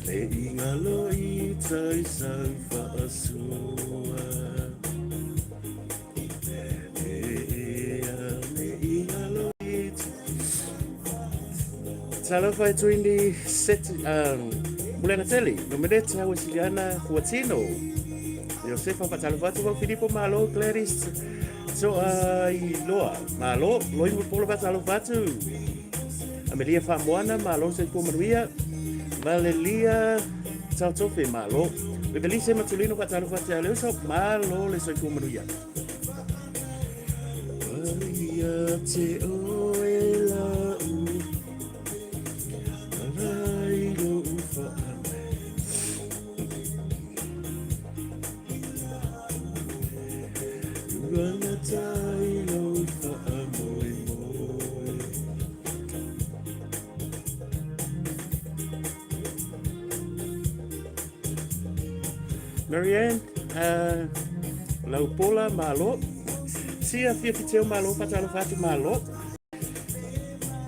Le ingalo I tai sau whaasua. Le ingalo I tala fai tuini set mulena teli no medete au siliana huatino Josefa patalvatu wa Filippo malo Clarice so I loa malo loi mo polo patalvatu Amelia Famoana malo se po Maria Valelia Tautofe malo Bebelise matulino patalvatu ale so malo le so po Maria Maria te oela Marianne, Laupola malo, Sia Fia Fiteo malo, Fatalo Fatu malo,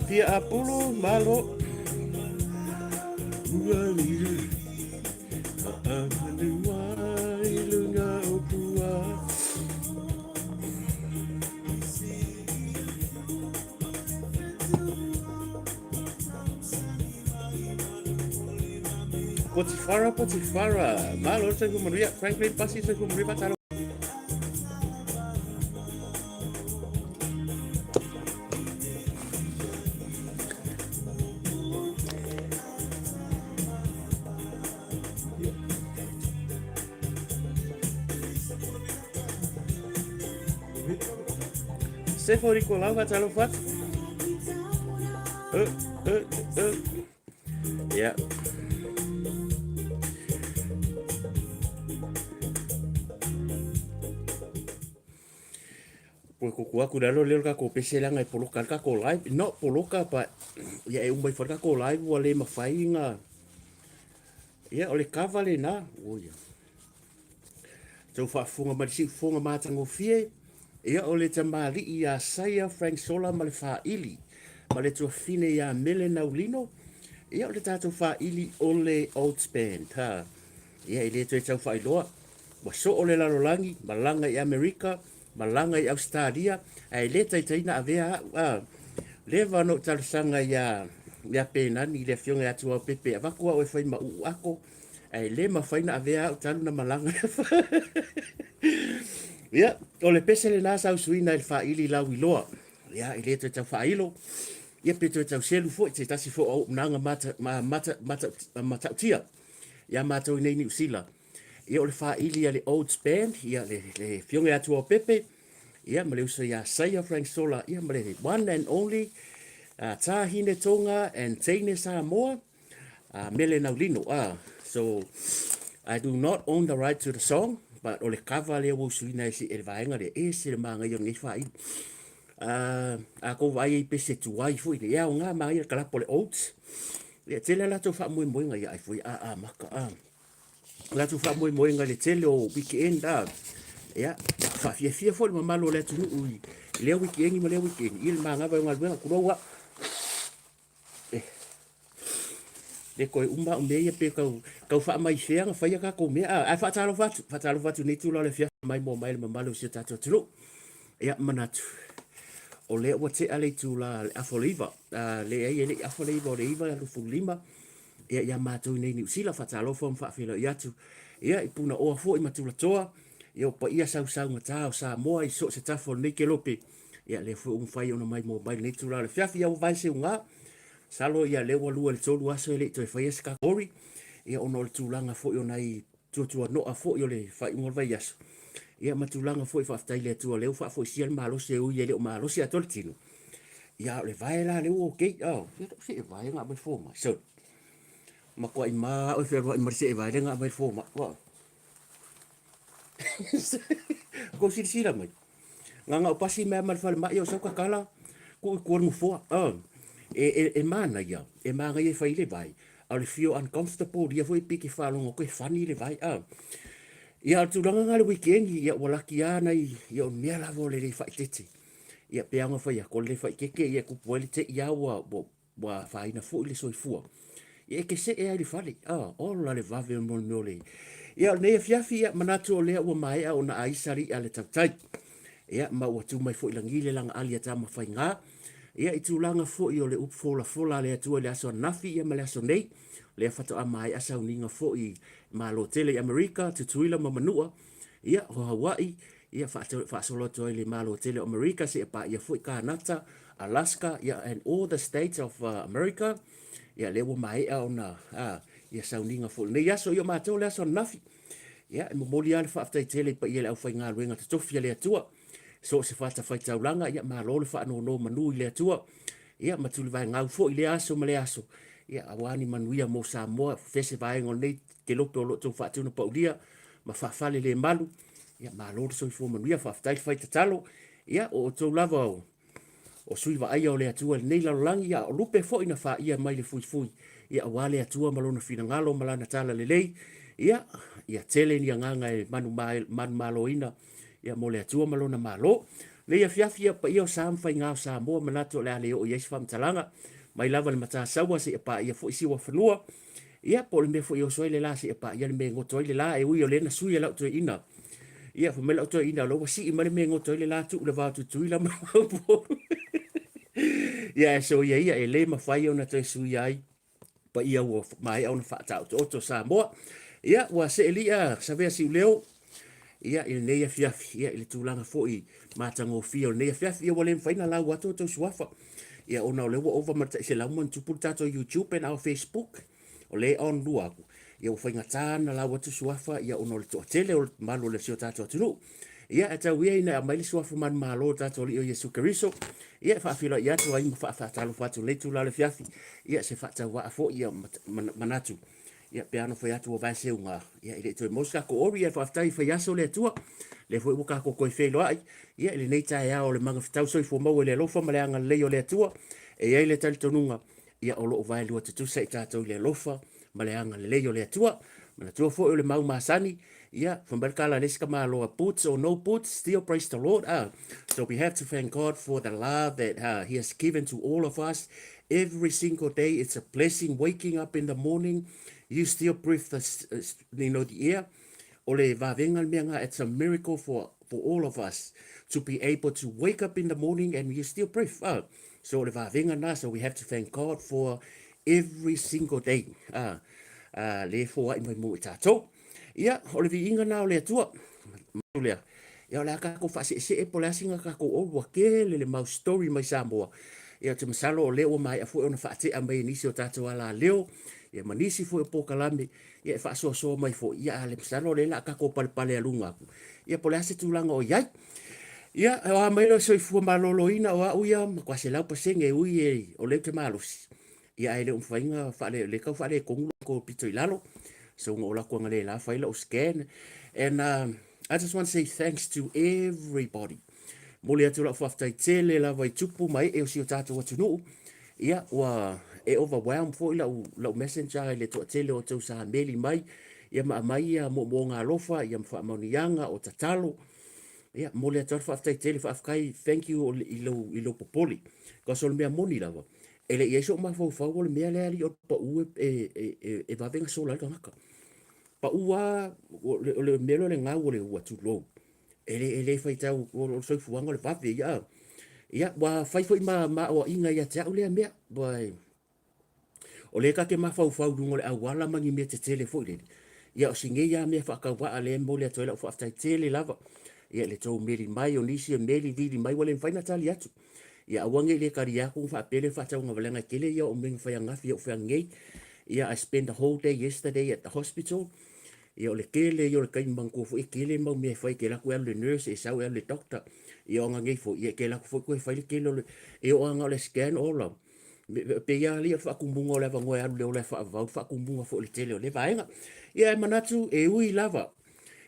Fia Apulu malo, Potifara, malo sa Maria, Franklin Pasi sa Maria Patalo. Stefano Nicolau Patalo Fat. Yeah. Ko aku dalo lelo ka ko pesela ngai poloka ka ko live no poloka pa ya e umbai forka ko live wale mafai nga ya ole kavale na oya so fa funga ma funga matango fie ya ole tamali ia saia Frank Sola male Falealili male to fine ya mele na ulino ya ole tato Falealili ole old band ha ya ile to tau fa iloa wa so ole la rolangi malanga i America malanga i Australia ai le taitaina avea leva no talusanga ya pena ni le fionga atu o pepe avakua o fai ma u ako ai le ma faina avea talu na malanga ya o le pesele na sa suina il Falealili la wiloa ya ile to tau failo ya peto tau selu fo te tasi fo o nanga mata tia ya mata nei ni usila ia o le Falealili ale old band ia le fionga atu o pepe ia ma le usa ia saia Frank Sola ia ma le one and only tahine tonga and teine Samoa mele naulino so I do not own the right to the song but o le cover le wo suina si e vaenga le e se manga yo ngi fai a ko vai pe se tu ai fu ile ia nga ma ia kala pole oats le tele la to fa mo nga ia fu maka la tu fa mo nga le tele o weekend ya fa fia fo le malo le tu ui le weekend ma le weekend il manga va nga ku wa le ko umba ia pe ka fa mai fea fa ia ka ko me fa talo fatu ni tu le fia mai mo mai le malo se tato tu ya manatu o le o te ale tu la afoliva le ai le afoliva le iva lu fulima ya matou nei ni usila fa talo fo fa filo ya tu ya ipuna o fo i matula toa yo pa ia sau ngata o sa mo i so se tafo nei ke lope ya le fo fai ona mai mo mai nei tu la le fia fia o vai se unga salo ia le walu el tolu aso le to fai ska ori ia ono le tulanga fo yo nai tu no a fo yo le fai ngol vai aso ia matulanga foi fa tai le tu le fa foi sia malo se u ye le malo se atol tino ia le vai la le o ke se vai nga mai fo ma so ma ko i ma o fe ma se vai nga mai fo ma wa ko si la mai nga pasi me mal fa ma yo so ka kala ko mo fo e mana ia e manga ye fai le vai al feel uncomfortable dia foi piki fa longo ko fani le vai ia tu langa ngale weekend ia wala kia na ia mea la vole le fa tete ia pe anga fa ia ko le fa keke ia ku pole te ia wa fa ina fo le soi fu Ia ke se e ai fali. O la le vave mo le. Ia ne fiafi ia manatu o lea ua mai a ona aisari ale tautai. Ia ma ua tu mai fo ilangile langa alia ta ma fai ngā. Ia i tūlanga fo i o le upola fola le atua le aso nafi ia ma le aso nei. Le fato a mai asa uninga fo i ma lo tele Amerika tutuila ma manua. Ia ho Hawaii. Ia whaasoloto i le ma lo tele Amerika se pa ia fo i Kanata, Alaska, ia and all the states of America. Ia le ua mai a ona ia sauninga fo. Nei aso ia mātou le aso nafi. Ia mo moli ale whaatai tele pa ia le au whai ngā ruenga te tofi le atua. So se whata whai taulanga, ia ma lo le whaano no manu i le atua. Ia matuli vai ngau fo i le aso ma le aso. Ia awani manuia mo Samoa, fese vai ngon nei ke loto lo tau whaatuna pa ulia, ma whaafale le malu. Ia ma lo le soi fo manuia whaatai whai tatalo. Ia o tau lava o sui wa aia o le atua le nei lalolangi, ia o lupe fo ina wha ia mai le fui fui. Ia awale atua malona fina ngalo malana tala le lei. Ia tele ni anganga e manu malo ina. Ia mo le atua malona malo. Le ia fiafia pa ia o Sam whai ngā o Samoa manato le ale o iesi whamtalanga. Mai lava le mata sawa se pa ia fo isi wa whanua. Ia po le me fo ia o soile la se pa ia le me ngoto ile la e ui o le na sui lau to ina. Ia fo me lau to ina lo wasi i mare me ngoto ile la tu le vātu tuila maupo. Ia so ia e le mawhai o na toi sui ai. Pa ia o mai au na whaatau to oto Samoa. Ia wa se elia sa vea si leo. Ia il neia fiafi, ia il tūlanga fo i mātango fia o neia fiafi, ia wale mwhaina lau ato tau suafa. Ia ona o lewa over mata se lau man tupu tato YouTube and our Facebook. O le on lua aku. Ia o whainga tāna lau atu suafa, ia ona o le toa tele o malo le sio tato atunu. Ia ata wia ina a maili suafa man malo tato li o Yesu Keriso. Ia whaafila ia tu ai mwhaafatalo fatu le tūla le fiafi. Ia se whaata waa fo ia manatu. Ia peano foi atu o vai se unga. Ia ile toi moska ko ori e whaftai whai aso le atua. Le foi uka ko koi whelo ai. Ia ile nei tae ao le manga whtau soi fo mau le lofa ma le anga leo le atua. E ia ile tali tonunga. Ia olo o vai lua te tusa i tātou le lofa ma le anga leo le atua. Mana tua fo le mau masani. Ia, whambarkala neska maa loa boots or no boots, still praise the Lord. So we have to thank God for the love that He has given to all of us. Every single day, it's a blessing. Waking up in the morning, you still breathe the air. Ole vavenga meanga, it's a miracle for all of us to be able to wake up in the morning and you still breathe. So ole vavenga na, so we have to thank God for every single day. Le fo ai mai mo tato. Ia, ole vi inga na ole atua. Lea. Ia ole aka ko fase se e pole asinga ka ko o wakele le mau story mai Samoa. Ia te masalo o leo mai a fu ona fate a mai nisi o tato ala leo. Ia manisi fu e pokalame. Ia e faso so mai fo. Ia le masalo le la ka ko pale alunga. Ia pole ase tulanga o iai. Ia o mai lo so fu malolo ina o uia kwa se lau pasenge ui e o le te malusi. Ia ele un fainga fale le ka fale ko pito ilalo. So ngola ko ngale la faila o scan. And I just want to say thanks to everybody. Mole atu la faftai tele la vai tupu mai e o si o tātou atu nuu. Ia, wa e overwhelmed fo ila lau messenger le toa tele o tau sa meli mai. Ia maa mai mo ngā lofa, ia mwha maunianga o tatalo. Ia, mole atu la faftai tele fafkai, thank you ilo popoli. Ka sol mea moni lava. Ele ia so ma fau le mea lea li o pa ue e vavenga sola ika ngaka. Pa ua le melo le ngā o le ua tu lou. Ele fai tau o soi fuanga le vafe ia. Ia, wa fai fai ma o inga ia te au lea mea. Bai, o le ka ke ma fau dungo le awala mangi mea te tele fo le. Ia o singe ia mea whakawaa le mo le atoela o whaftai tele lava. Ia le tau meri mai o nisi o meri vili mai wale mwhaina tali atu. Ia awange le kari aku whaapele whatau ngawalanga kele ia o menga whai angafi o whai ngei. Ia I spent the whole day yesterday at the hospital. Ia o le kele ia o le kaimangko fo e kele mau mea whai ke laku elu le nurse e sau elu le doctor. Ia o ngangei fo ia ke laku fo koe whai le kele o le e o anga o le scan o la. Pe ia li o whakumbunga o le vangoe alu le o le whaavau whakumbunga fo le tele o le vaenga. Ia e manatu e ui lava.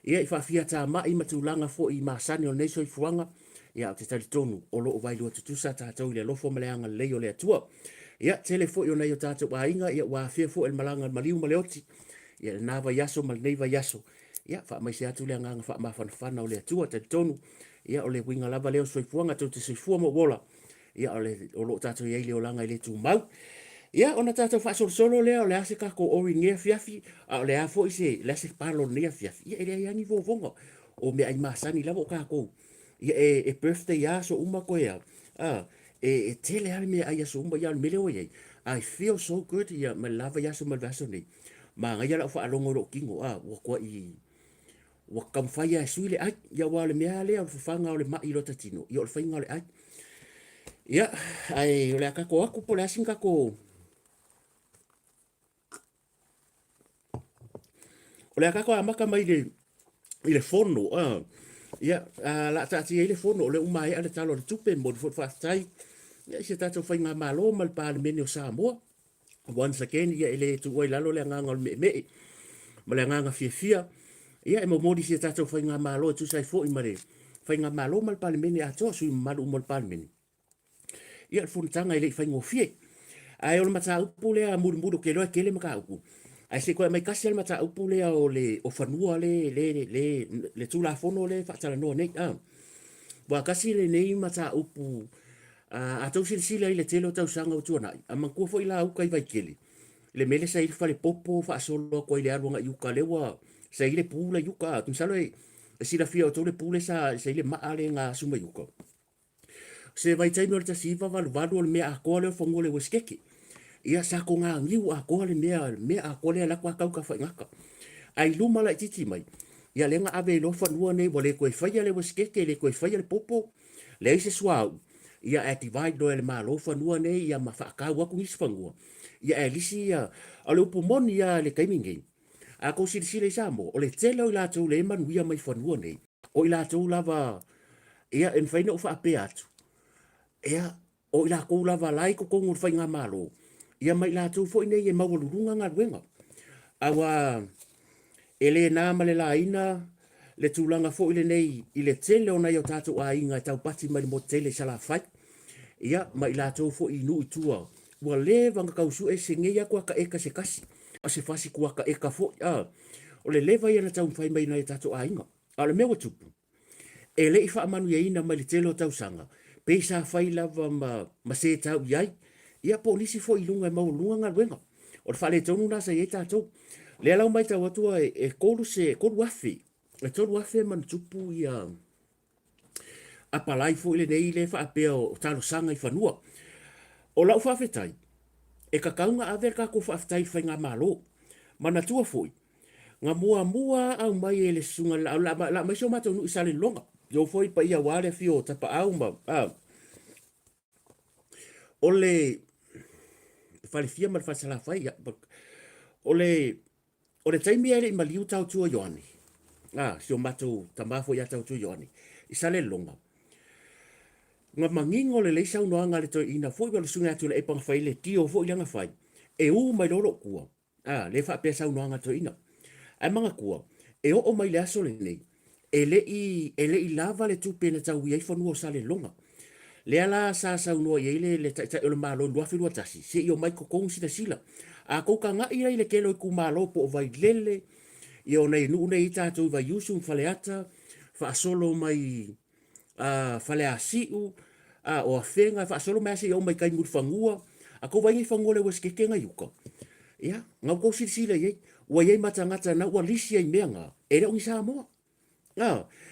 Ia I whawhia tā mai matulanga fo I masani o neso I fuanga. Ia o te tari tonu o loo vai lua tutusa tātou I le lofo maleanga lei o le atua. Ia tele fo I o nei o tātou wainga. Ia wāwhia fo el malanga maliu maleoti. Ia nā vai yaso mal nei vai yaso. Ia wha mai se atu le anganga wha mawhanawhana o le atua tari tonu. Ia o le winga lava leo soifuanga tau te soifua mo wola. Ia o loo tātou I eile o langa I le tū mau. Ia, ona tātou whaasolo lea, o le ase kako ori ngea fiafi, a o le a fo i se, le ase palo ngea fiafi. Ia, ele iangi vovonga, o mea ai maasani lavo kako. Ia, birthday a so uma koe a. Tele ale mea ai a so uma, ia, mele o iei. I feel so good, ia, ma lava ia so malvaso nei. Ma ngai ala whaalongo ro kingo, wakua i, wakamwhai a suile ai, ia wale mea lea, whanga o le mai rota tino, ia o le whainga o le ai. Ia, ai, o le a kako aku po le asin kako, o le akako amaka mai le fono, ia, la tati e le fono, o le umai ale talo le tupe, mo le fot whaatai, ia, se tato whai ngā malo, mal pāle mene o Samoa, once again, ia, ele tu oi lalo le nganga o le me, ma le nganga fia, ia, e mo modi se tato whai ngā malo, tu sai fo i mare, whai ngā malo, mal pāle mene atoa, sui malu mal pāle mene. Ia, le fonatanga ele i whai ngō fie, ai o le mata upu lea muru ke loa kele maka upu. Ai se koe mai kasi al mata upu lea o le o whanua le tūla fono le whaatala noa nei. Wa kasi le nei mata upu a tau sila i le telo tau sanga utua nai. A man kua fo i la uka i vai kele. Le mele sa i le whale popo whaasolo koe le aruanga iuka lewa sa i le pūla iuka. Tum salo e sila fia o tau le pūle sa i le maale ngā suma iuka. Se vai taimi o le tasiva valu o le mea a koa leo whanua le weskeke. Ia sa ko ngā ngiu a koa le mea a koa le lakwa kau ka whaingaka. Ai luma la titi mai. Ia le nga ave lo whanua nei, wa le koe whaia le waskeke, le koe whaia le popo, le se suau. Ia e divide no e le maa lo whanua nei, ia ma whaakau waku ngisi whanua. Ia e lisi ia, a le upu moni ia le kaimingei. A ko siri sa mo, o le telo i lātou le manuia mai whanua nei. O i lātou lava, ia en whaina o whaape atu. Ia, o i lātou lava lai ko kongur whainga malo. Ia mai lātou fo nei e mawalurunga ngā ruenga. Awa, ele nā male la ina, le tūlanga fo ile nei, i le tele o nei o tātou a inga tau pati mai mo tele sa la whai. Ia, mai lātou fo i nu i tua. Ua le vanga kausu e se ngeia kua ka eka se kasi. A se fasi kua ka eka fo. O le leva ia na tau mwhai mai nei tātou a inga. A le mewa tupu. E le i wha amanu ia ina mai le tele o tau sanga. Pesa whai lava ma se tau iai. Ia po nisi fo i lunga e mau lunga ngā ruenga. O le whale tonu nasa i e tātou. Le alau mai tau atua e koru afe. E toru afe man tupu i a palai fo ile nei le whaapea o talo sanga i whanua. O lau whaafetai. E kakaunga ave ka ko whaafetai whai ngā malo. Mana tua foi. Ngā mua au mai e le sunga la mai so matau nu i sale longa. Yo foi pa ia wale fio tapa au ma. O le fale fia mal fa sala fai o le taimi ele i maliu tau tua Ioani. Si o matou tamafo ia tau tua Ioani. I sale longa. Nga mangingo le leisa unoanga le toi ina foi wala sunga atu le epanga fai le tio foi langa fai. E u mai lolo kua. Le fa pesa unoanga toi ina. Ai manga kua. E o mai le aso le nei. Ele i lava le tupena tau iai whanua sale longa. Le ala sa unoa iai le tai o le malo lua whirua tasi. Se i o mai kokong sila. A kouka nga ia i le kelo i ku malo po o vai lele. I o nei nuu nei tātou vai yusum faleata. Fa solo mai faleasiu. O a whenga. Fa solo mai se i o mai kai muri whangua. A kou vai ngi whangua le waskeke nga yuka. Ia, ngau kou sila iai. Ua iai matangata na ua lisi ai mea ngā. E reo ngi sa moa.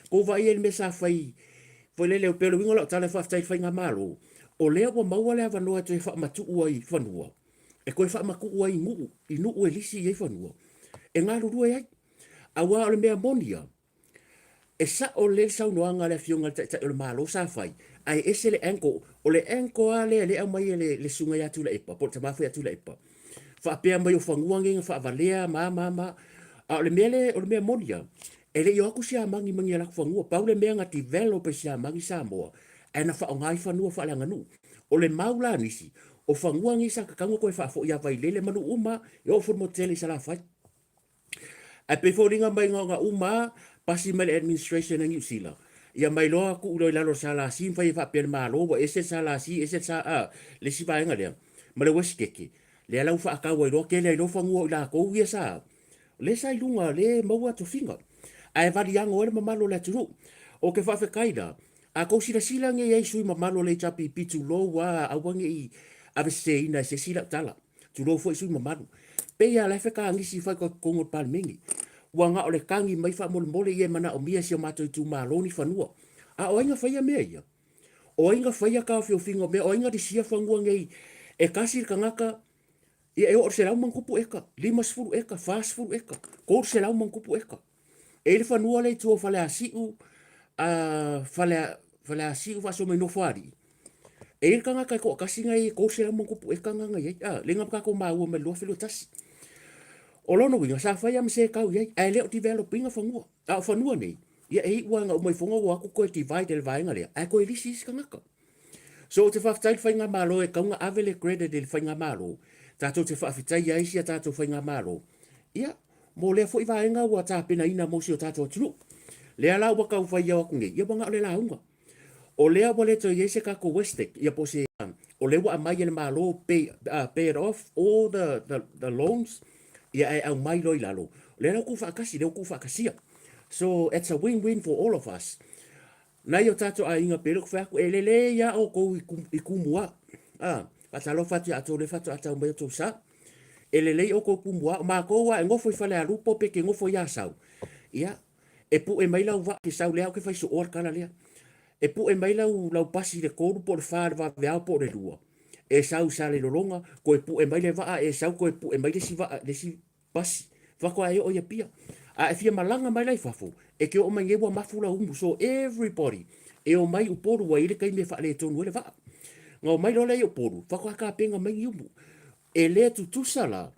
Kou vai e me sa fai. Foi lele o pelo wingola tale whaftai whai ngā malo. O lea wa maua lea wanoa te wha matu ua i whanua. E koe wha maku ua i nuu. I nuu e lisi i whanua. E ngā rurua iai. A wā ole mea monia. E sa o le sau noanga le fionga te o le malo sa whai. Ai ese le enko. O le enko a le au mai le sunga i atu la epa. Po te mawhi atu la epa. Wha apea mai o whanguangi wha avalea ma. A o le mea monia. E le i aku si a mangi alaku whangua. Pau le mea ngati develope si a mangi sa moa. E na wha o ngai whanua wha leanga nu. O le maula nisi. O whangua ngi sa kakanga koe wha fo ia vai lele manu uma. I o whurmo tele sa la whai. A pe fōringa mai ngā uma. Pasi mai le administration na New Zealand. Ia mai loa ku uloi lalo sa la si. Mwhai wha pia maa loa. Ese sa la si. Ese sa le si vaenga lea. Ma le waskeke. Le alau wha akawa i loa. Kele i loa whangua i la kou ia sa. Le sa ilunga le maua to finga. Ai vari yang o le mamalo le turu. O ke whawhe kaida. A kou sila nge ei sui mamalo le chapi pitu lo wa awange i ave se ina se sila tala. tu lo foi su mamanu pe ia le fe ka ngisi fa ko kongo palmengi wanga ole kangi mai fa mole ye mana o mia si o mato tu maloni fanua a o inga fa ia me ia o inga fa ia ka fio fingo me o inga di sia fangua ngei e kasi ka ngaka ia e o se lau mankupu eka lima sfuru eka fast food eka ko se lau mankupu eka e le fanua le tu fale asiu a fale asiu fa so me no fari e ka ngaka ko kasi ngai ko se lau mankupu eka ngai a le ngaka ko ma o me lo filo tas o lono winga sa fa ia me se ka ia ai le developing fangua a fanua nei ia e wanga o mai fonga wa ko ko divide le vainga le a ko elisi ka ngaka so te whaftai whainga malo e kaunga avele grade de whainga malo. Tātou te whawhitai ai sia tātou whainga malo. Ia, mō lea fwoi vaenga ua Tapena ina mōsi o tātou atunu. Lea lau waka u whai au akunge, ia wanga o le launga. O lea wale to iese kako Westek, ia po se, o lewa a mai ele malo pay it off all the loans, ia e au mai loi lalo. Lea lau ku whakasi, leo ku whakasia. So it's a win-win for all of us. Nai o tato a inga pero whaku e lele ia o kou i kumua. Patalo fatu ato le fatu atau mai o sa. E lele o kou kumua. Ma kou wa e ngofo i whale a lupo pe ke ngofo i asau. Ia. E pu e mai lau wa ke sau lea o ke whaiso or kala lea. E pu e mai lau pasi le kouru po le whaare wa veao po le lua. E sau sa le lolonga. Ko e pu e mai le waa e sau ko e pu e mai le si waa le si pasi. Whako a e o ia pia. A e fia malanga mai lai whafo. E ke o mai ngewa mafula umu. So everybody. E o mai uporu wa ile kai me whaale tonu ele waa. Ngau mai lo le uporu. Whako haka penga mai umu. E le tutusala.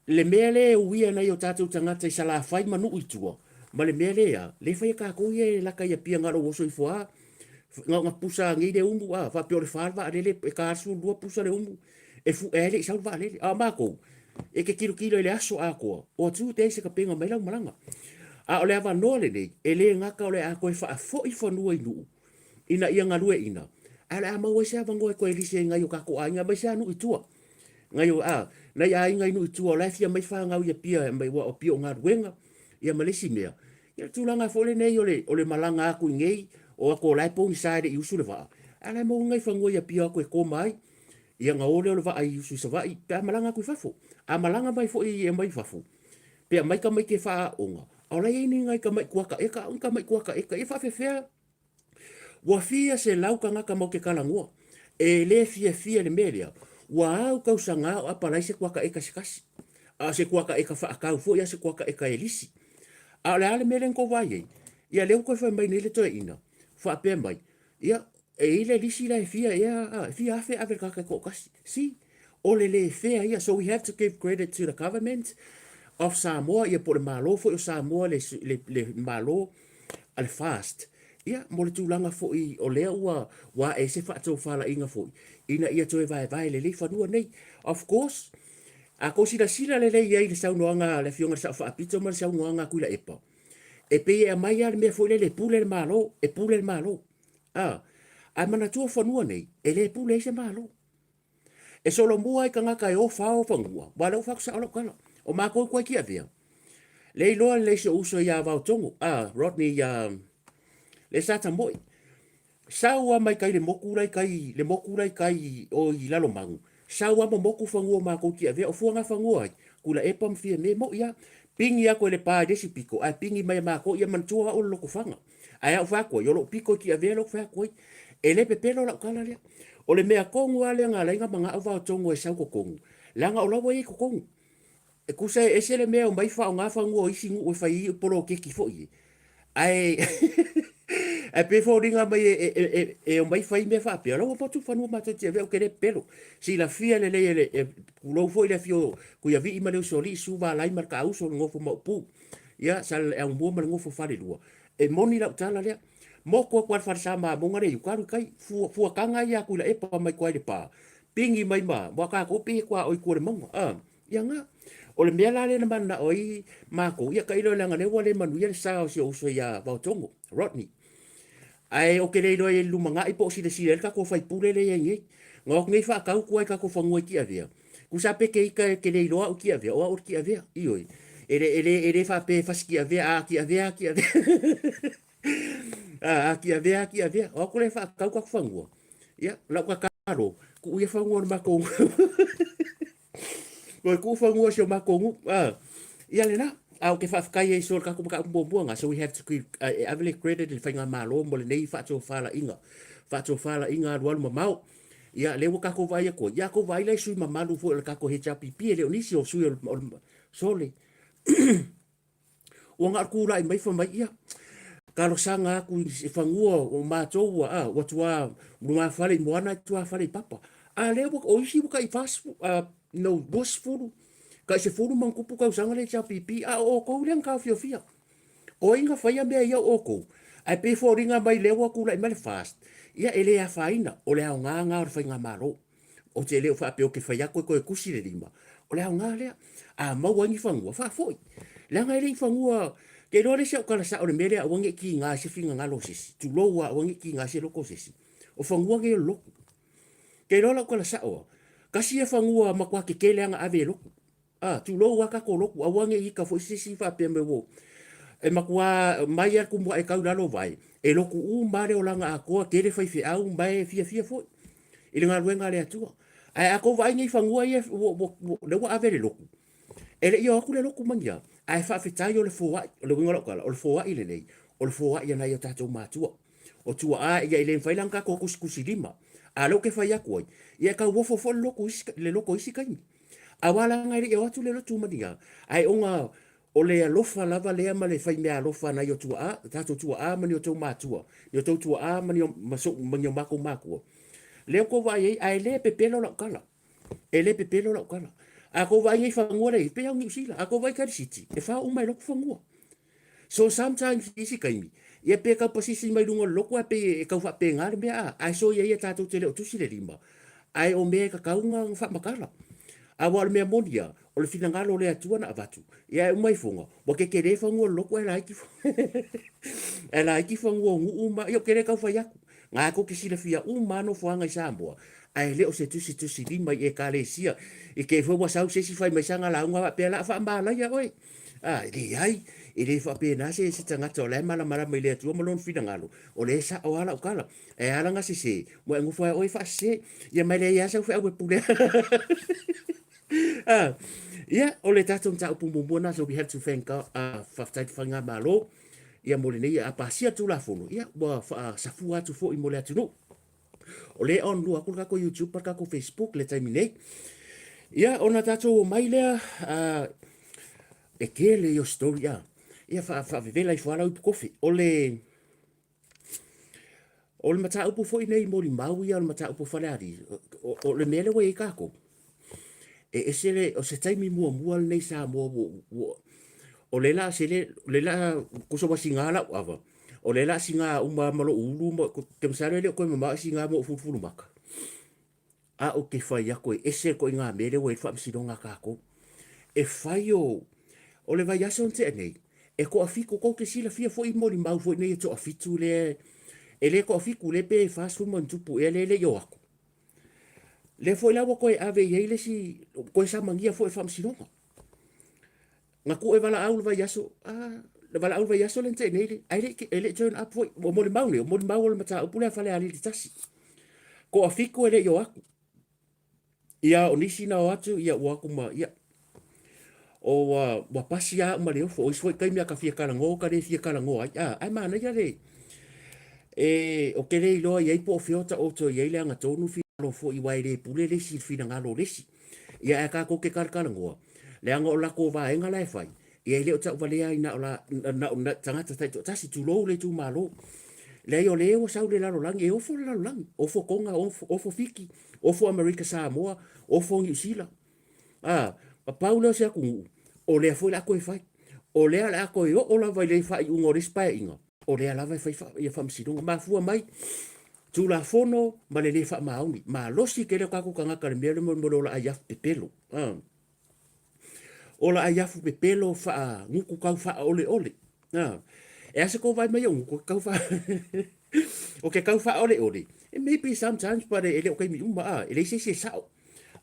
Le mea le uia na i o tātou tangata i sala whai manu itua. Ma le mea le a. Le whai ka kou e laka ia pia ngaro oso i fua. Ngau pusa ngai le umu. Whapio le whaarwa a lele. E ka asu lua pusa le umu. E fu e le i salwa a lele. A mako. E ke kilo le aso a koa. O tu te se ka penga mai lau malanga. A ole ava nole nei. E le ngaka ole a koe wha fo i whanua i nuu. Ina ia ngalue ina. Ale a maua se ava ngoe koe lise ngai o kako a inga mai se anu i tua. Ngai o a. Nai a inga inu i tua. Ole fia mai wha ngau ia pia. Mai wa o pia o ngā ruenga. Ia malesi mea. Ia tūlanga fole nei ole malanga aku i ngei. O ako lai pōni saere i usu le waa. Ale mau ngai whanua ia pia koe kō mai. Ia ngā ole ole waa i usu sa waa. Pea malanga koe whafo. A malanga mai fo i e mai whafo. Pea mai ka mai ke wha onga. Ola e ni ngai ka mai kuaka eka. Ka mai kuaka eka. E whawhewhea. Wa fia se lau ka ngaka mau ke kalangua. E le fia le melea. Wa au kau sanga o apalai se kuaka eka se kasi. A se kuaka eka whaakau fo ia se kuaka eka e lisi. A ole ale mele nko vai ei. Ia leo koe whai mai nele toe ina. Whaapea mai. Ia e ile lisi la e fia. Ia fia afe ave kaka ko kasi. Si. Ole le fea ia. So we have to give credit to the government of Samoa. Ia po le malo fo o Samoa le malo al fast. Ia, mo le tūlanga fo i o lea ua wa e se whaatou whala inga fo i. Ina ia toe vai le le whanua nei. Of course, a ko sila le le iei le sau noanga le fionga sa whaapito ma le sau noanga kuila epa. E pe e mai ale mea fo le pule le malo, e pule le malo. A mana tua whanua nei, e le pule se malo. E solo mua i ka ngaka e o whao whangua, wa lau whaksa alo kala. O mako koe kia vea. Le iloa le se uso ia vau tongo, Rodney, le sata moi. Saua mai kai le mokurai kai o i lalo mangu. Saua mo moku whangua mako kia vea o fuanga whangua ai. Kula e pam fia me mo ia. Pingi ako le pā desi piko. Ai pingi mai mako ia mantua o loko whanga. Ai au whakua. Yolo piko kia vea loko whakua. E le pepelo la kala lea. O le mea kongu a lea ngā lainga mga au vau tongo e sau ko kongu. Langa o lawa e ko kongu. E kusa e se le mea o mai wha o ngā whangua o isi ngu o whai i polo keki fo i. Ai... E pe fo ringa mai o mai fai me fa pe lo pa tu fa no mata te veo que le pelo si la fia le lo foi le fio ku ya vi ma le so li su va lai marca uso no fo mo pu ya sal e un bo ma no fo fa le lua e moni la tala le mo ko kwa fa sa ma mo ngare yu karu kai fu kanga ya ku la e pa mai kwa le pa pingi mai ma mo ka ko pi kwa o ku le mo ya nga o le mea le na mana oi ma ko ya kai lo la ngane wa le manu ya sa o so ya va tongo Rodney. Ai o ke le roi lumanga i po si le ka ko fai pule le ngi ngok ngai fa ka ku ai ka ko fango ki avia ku sa pe ke ke le roa o ki avia o ki avia i oi ele fa pe fa ki avia ki avia ki avia o ku le fa ka ku fango ya la ka karo ku ia fango ma ko Ko ku whangua si o makongu. Ia le na. Au ke whawhakai e sor kako maka umbuanga. So we have to give avele credit le whainga malo mo le nei whato whala inga. Whato whala inga arualu mamau. Ia lewa kako vai a ko. Ia ko vai lai sui mamalu fo le kako he chapi pie le onisi o sui o sole. O ngā kura i mai whamai ia. Kalo sanga aku i whangua o mātou wa tua mga whare moana tua whare papa. A lewa o isi waka i fast no bus furu. Ka se furu man kupu kau sanga le chapi pi o kou leang ka fio fia. O inga whaia mea ia o kou. Ai pe fo ringa mai lewa kula i mai fast. Ia ele a whaina o le au ngā o whainga maro. O te leo whape o ke whaia koe kusi le rima. O le au ngā lea. A mauangi whangua whafoi. Langa ele i whangua. Ke rore se o kala sa o le mere a wange ki ngā se whinga ngalo sisi. Tu loa a wange ki ngā se loko sisi. O whangua ke loko. Ke rore o kala sa o. Kasi e whangua makua ke keleanga ave loko. Tu loa ka ko loko. A wange i ka fo sisi whape me wo. E makua mai ar kumua e kau lalo vai. E loko u mare o langa a koa kere whaiwhi au mai fia foi. Ili ngā ruenga le atua. Ai a ko vai ngai whangua i lewa ave le loko. Ele i o aku le loko mangia. Ai whawhitai o le fōwai. O le winga kala. O le fōwai le nei. O le fōwai ia nei o tātou mātua. O tua a ia i le mwhailanka ko kusi lima. A lau ke whai aku ai. Ia kau wofo fo le loko isi kaini. A wala ngai le i o atu le lotu mania. Ai onga o le alofa lava lea ma le whai mea alofa na i o tua a. Tātou tua a mani o tau mātua. I o tau tua a mani o mani o mako makua. Leo ko vai ei. Ai le pepelo lau kala. E le pepelo lau kala. A ko vai ngai whangua rei, pe au ngi usila. A ko vai karisiti, e wha umai loko whangua. So sometimes isi kaimi, ia pe kau pasisi mai lunga loko a pe e kau wha pe ngāre mea a. Ai so ia tātou te leo tusi le rima. Ai o mea ka kaunga wha makala. A wale mea monia, o le whina ngalo le atua na avatu. Ia e umai whonga, wa ke kere whangua loko e laiki whangua. E laiki whangua ngu uma, io kere kau whaiaku. Ngā ko kisila fia umano whanga i Samoa. Ai leo se tusi lima e kalesia. I ke fo wasau se si fai mai sanga la unga pe la fa mala ya oi. Ri ai, i le fa pe na se tanga to le mala mala mai le tu mo lon fina ngalo. O le sa o ala o kala. E ala nga se mo ngu fa oi fa se ya mai le ya sa fa o pule. Ya, o le tatum ta upu mbona so we have to thank fa ta fanga malo. Ya mo le nei a pasia tu la fono. Ya wa sa fu atu fo i mo le atu no. O le on lua kul kako YouTube par kako Facebook le taimi nei. Ia ona tatou mai lea e kele yo story ia. Ia fa vela i fala upu kofi. O le mata upu foi nei mo li mau ia o le mata upu Falealili. O le mele we i kako. E esele o se taimi mua nei sa mua o le la kuso wasingala ava. O le la singa uma malo ulu mo ke msare le ko ma singa mo fulu maka. A o ke fai ako e ese ko inga mele we fa msidonga kako. E fai o le vai aso nte nei. E ko afiko ko ke sila fia fo i mori mau fo nei to afitu le e le ko afiku le pe fa su mo tupu e le yo ako. Le fo la ko e ave ye le si ko sa mangia fo e fa msidonga. Ngaku e wala au le vai aso le wala au vai aso le nte nei ai le turn up fo mo le mau le mata upule Falealili tasi. Ko afiko e le yo ako. Ia o nisi na o atu, ia o aku ma, ia. O wa pasi a ma leo fo, o isoi kai mea ka fia karango, ka re fia karango, ai mana ia le. O ke rei loa, iai po o whiota o to, iai le anga tonu fia lo fo, i wai re pule lesi, fina ngalo lesi. Ia e ka ko ke karangoa. Le anga o lako wa enga lai fai. Iai leo tau walea ina o la, na tangata tai to, tasi tu lo le tu malo. Le o leo sau le lalo langi, e ofo le lalo langi, ofo konga, ofo fiki, ofo Amerika Samoa, ofo New Zealand. Paula se aku, o lea foi la koe fai, o lea la koe o la vai le fai ungo respa inga, o lea la vai fai ia famsidonga, ma fua mai, tu la fono, ma le le fa mauni, ma losi ke le kako kangaka le mele mo la ayafu pepelo. O la ayafu pepelo fa, nguku kau fa ole. E ase ko vai mai un ko kau fa. O ke kau fa ole. And maybe sometimes but ele o kai mi uma ele se sao.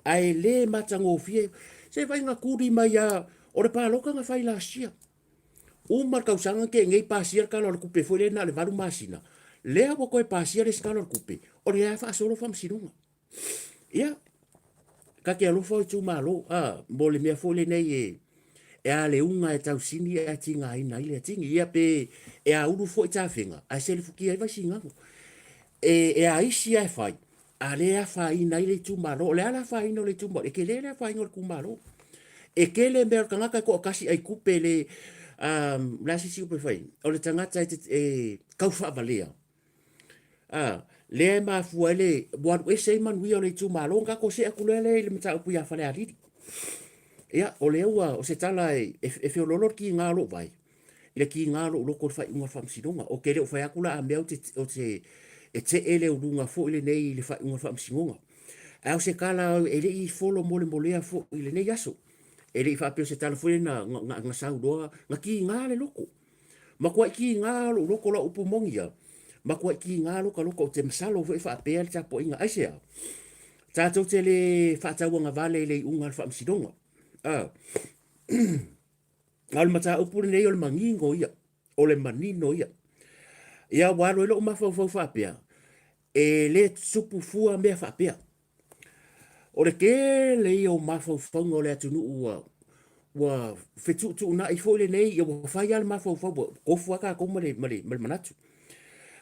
Ai le matango fie. Se vai nga kuri mai a o le paloka nga fai la sia. Uma kau sanga ke ngai pasia ka lo kupe foi na le valu masina. Le abo ko pasia le ska lo kupe. O le fa solo fam sinunga. Ia. ka ke alofa i tu malo mo le mea fo le nei e a le unga e tau sini e tinga ina ile tingi ia pe e a uru fo i tawhenga a se le fuki ai vasi ngango e a isi ai fai a le a fai ina ile tu malo le ala fai ina le tu malo e ke le a fai ina le tu malo e ke le mea kangaka ko kasi ai kupe le la si upe fai o le tangata e kaufa valea le ma fuele buat we se man wi o le tu malo nga ko se akulele le mata upu ya Falealili ia o le ua o se tala e fe lolo ki ngalo vai le ki ngalo lo ko fa unga fam sinonga o ke le fa akula a mea o te e te ele unga fo ile nei le fa unga fam sinonga a o se kala ele i folo mole a fo ile nei aso ele fa pe se tala fo na nga sa do nga ki ngale loko ma ko ki ngalo loko la upu mongia ma ko ki ngalo ka loko te masalo fo fa pe al tapo inga asia ta to te le fa ta wanga vale le unga fam sinonga al mata upu nei o le mangingo ia o le manino ia walo lo ma fo fa pe e le supu fua me fa pe o le ke le o ma fo o le atunu wa fetu tu na i fo le nei o fa ya ma fo ko fu ka ko male manatu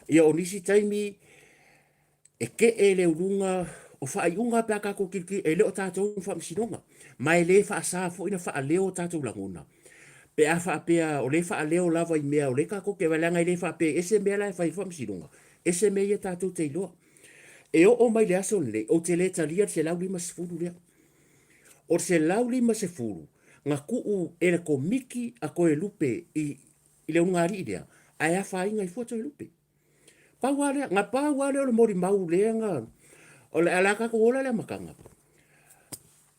ia o nisi taimi e ke ele urunga o fa iunga pe ka ko ki ele o tato fa sinonga mai le fa sa fo ina fa le o tato langona pe a fa pe o le fa le o lava i mea o le ka ko ke valanga le fa pe ese mea la fa sinonga ese me ye tato te lo e o mai le aso le o te le talia se lauli ma se furu le o se lauli ma se furu nga ku e le komiki a ko e lupe i le unga ri dia ai a fa inga i foto e lupe pa wale nga pa wale o mori mau le nga o le alaka ko ola le makanga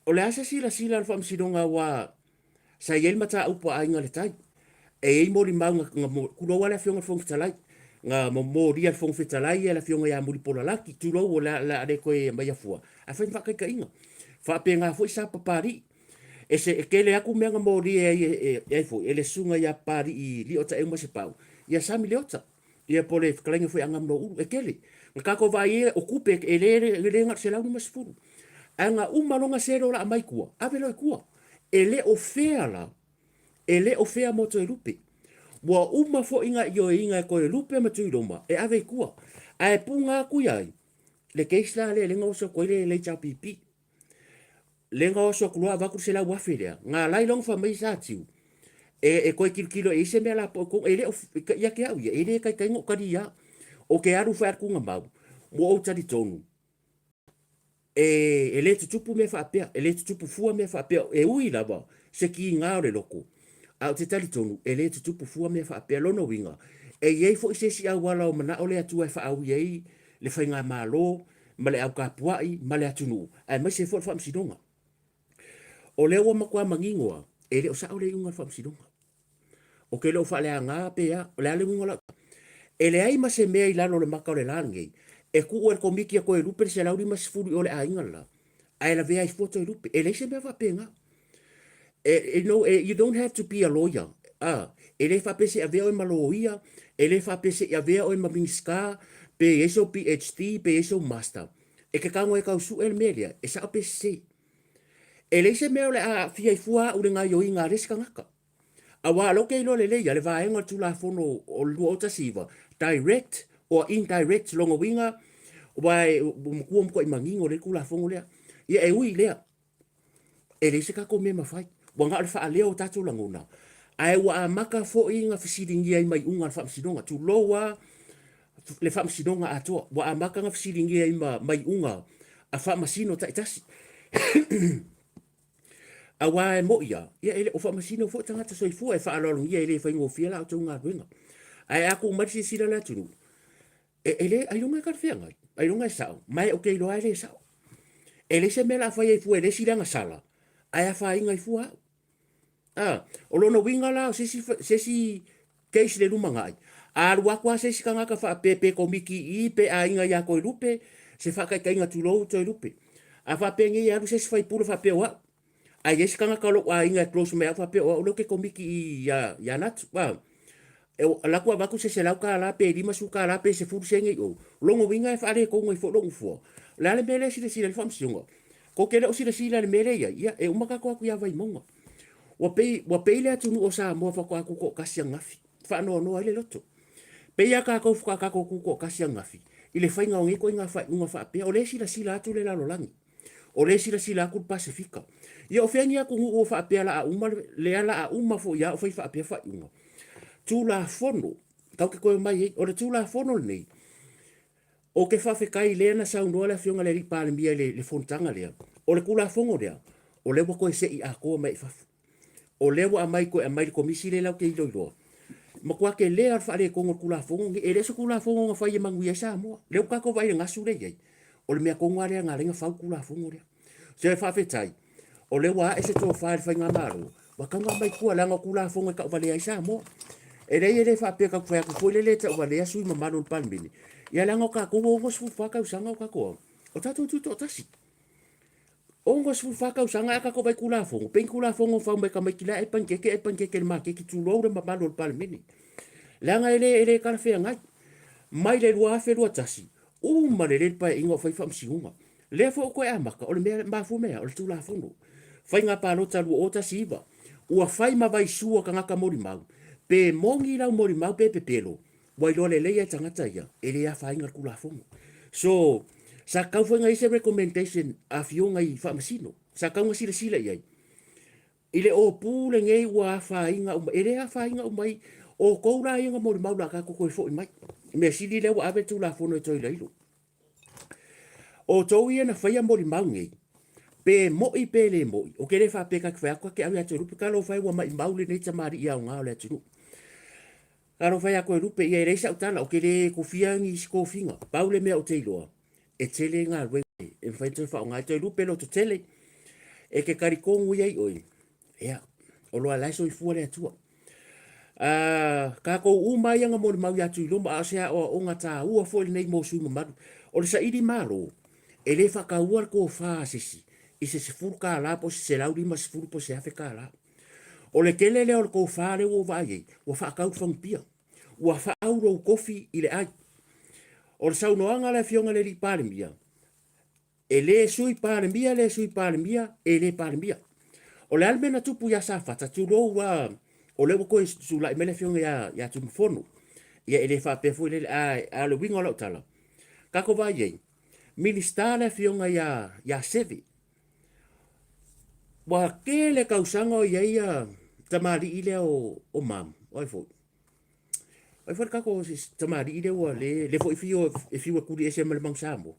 o le asa sila al fam sinonga wa sa yel mata upo ainga le tai e mori mau nga kulo wala fionga fong talai nga mo ria fong fetalai la fionga ya muri pola laki tulo wala la de ko e mai fua a fen fa ka inga fa pe nga fo sa papari ese ke le aku menga mo ria e fo ele sunga ya pari i li ota e mo se pau ya sami le ota ia pole kalenga foi angam no e kele ka ko vai o kupe ele nga se la no masfuru anga umalonga sero la mai kua avelo kua ele o feala ele o fea moto e lupe wa uma fo inga yo inga ko e lupe ma tu roma e ave kua ai punga ku yai le keisla le nga so ko le chapipi le nga so ko va ku se la wa feria nga lai long fa mai sa tiu e ko kilo e se me la ko ele ya ke au ele kai kai ngo karia o ke aru fa ku nga mau mo o tari tonu ele tupu me fa pe ele tupu fua me fa pe e ui lava se ki nga o le loko a te tari tonu ele tupu fua me fa pe lono winga e ye fo se si a wala o mana o le atu e fa au ye le fa nga malo male au ka puai male atunu ai ma se fo fa msidonga o le wa makwa mangingoa ele o sa o le unga fa msidonga o ke lo fa le nga pe ya o le ale winga ele ai ma se me i lalo le maka o le lange e ku o ko miki ko e lupe se lauri mas furu o le ainga la ai la vea i foto e lupe ele se me va penga you don't have to be a lawyer ele fa pese a vea o maloia ele fa pese a vea o maminska pe eso PhD pe eso master e ke kango e ka su el media e sa pese ele se me o le a fia i fua u nga yo inga riska ngaka awa lo ke lo le le va enga tu la fono o lu ota siva direct or indirect longa winga wai kuom ko imangingo le kula fongo le ia e ui le e le se ka ko me mafai wanga alfa aleo tatu langona ai wa maka fo inga fisiringi ai mai unga fa sidonga tu loa le fa sidonga ato wa maka nga fisiringi ai mai unga a fa masino ta itasi awa mo ia ele o fa masino fo tanga so fo e fa alo ia ele fa ngo fiela o tunga winga ai aku mari sila la tunu ele ai longa ka fianga ai longa sao mai o ke lo ai sao ele se me la fa e fu ele sila nga sala ai fa inga i fu o lono winga la se si case le lumanga ai a rua kwa se si kanga ka fa pepe ko miki i pe a inga ya ko lupe se fa ka inga tu lo to lupe a fa pe ngi ya se si fa puro fa pe wa a yes kanga ka lo a inga close me fa pe o lo ke ko miki i ya nat wa e la kwa ba ku se la ka la pe di masu ka la pe se fu se ngi o longo winga fa le ko ngi fo longo fo la le mele si le fam singo Ko ke le o sila le mele ia e umaka ko aku ia Vaimauga. Wa pei le atunu o Samoa fa ko aku ko kasi ngafi. Fa no ile loto. Pei aka ko fuka ka ko ko kasi ngafi. Ile fainga ngi ko inga fa pe o le sila atu le lalolangi. O le sila ku Pasifika. Ia o fengi aku ngu o fa pe la uma le ala a uma fo ia o fa pe fa inga. Tu la fono. Kau ke ko mai o le tu la fono nei. O ke fa fe kai le na sa ndo la fionga le ripa le mia le fontanga le. O le kula fongo le. O le ko se i a ko mai fa. O le wa mai ko mai komisi le la ke ilo. Ma kwa ke le ar fa le ko kula fongo ngi e le so kula fongo nga fa ye mangu ya sa mo. Le ka ko vai nga su le ye. O le mea ko ngare nga le fa kula fongo le. Se fa fe tai. O le wa e se to fa fa nga maro. Wa ka nga mai ko la nga kula fongo ka va le ya sa mo. E le fa pe ka fa ko le ta va le su ma mano palmini. Ia langa ka ko ngo su fa ka usanga ka ko. O tatu tu to tasi. O ngo su fa ka usanga ka ko vai kula fongo. Pen kula fongo fa mai ka mai kila e pankeke ma ke tu lo ma malo palmini. Langa ele ka fe ngai. Mai le lua fe lua tasi. O ma le pa ingo fa fam siunga. Le fo ko e maka o le ma fu me o le tu la fongo. Fa nga pa lo talu o tasi ba. Ua fai ma vai sua ka ngaka mori mau. Pe mongi la mori mau pe pelo. Wai lo le leia tangata ia, ele a whainga kula fongo. So, sa kau whainga ise recommendation a fionga i whamasino. Sa kau sila iai. Ile o pūle ngei ua a whainga umai, ele a whainga umai, o koura inga mori maula ka koko i fo i mai. Mea sili lewa awe tu la fono e toi leilo. O tau ia na whaia mori mau ngei. Pe moi pe le moi. O kere wha peka ki whaakwa ke awe atu rupi kalo whai wa mai maule nei tamari ia o ngā ole atu rupi. Karo fai ako e rupe ia e reisa utala o ke le kofia ngi sko finga. Paule mea o te iloa. E tele ngā rwenge. E mwhai toi whao ngā toi rupe lo to tele. E ke karikongu iai oi. Ea. O loa laiso i fuare atua. Ka kou umai anga mori mau atu i loma. Asea o ngā tā ua fōi nei mō sui mamaru. O le sa iri maro. E le whakauar ko wha sisi. I se furu kā la po se lauri ma se furu po se hafe kā la. O le kele leo le kou whaare o vai, ua whaakaut whampia. Ua whaauro kofi i le ai. O le saunoanga le fionga le li pāremia. E le sui pāremia, e le pāremia. O le almena tupu ya sa whata, tu rou o le wako e sula i mele fionga ya tumufono. Ia e le whapefo i le a le winga lau tala. Kako vai ei, minister le fionga ya sevi. Wa ke le kausanga o ia tamari ile o mam. Oi fo. Oi fo kako tamari ile o le fo if you kuri ese mal mangsamo.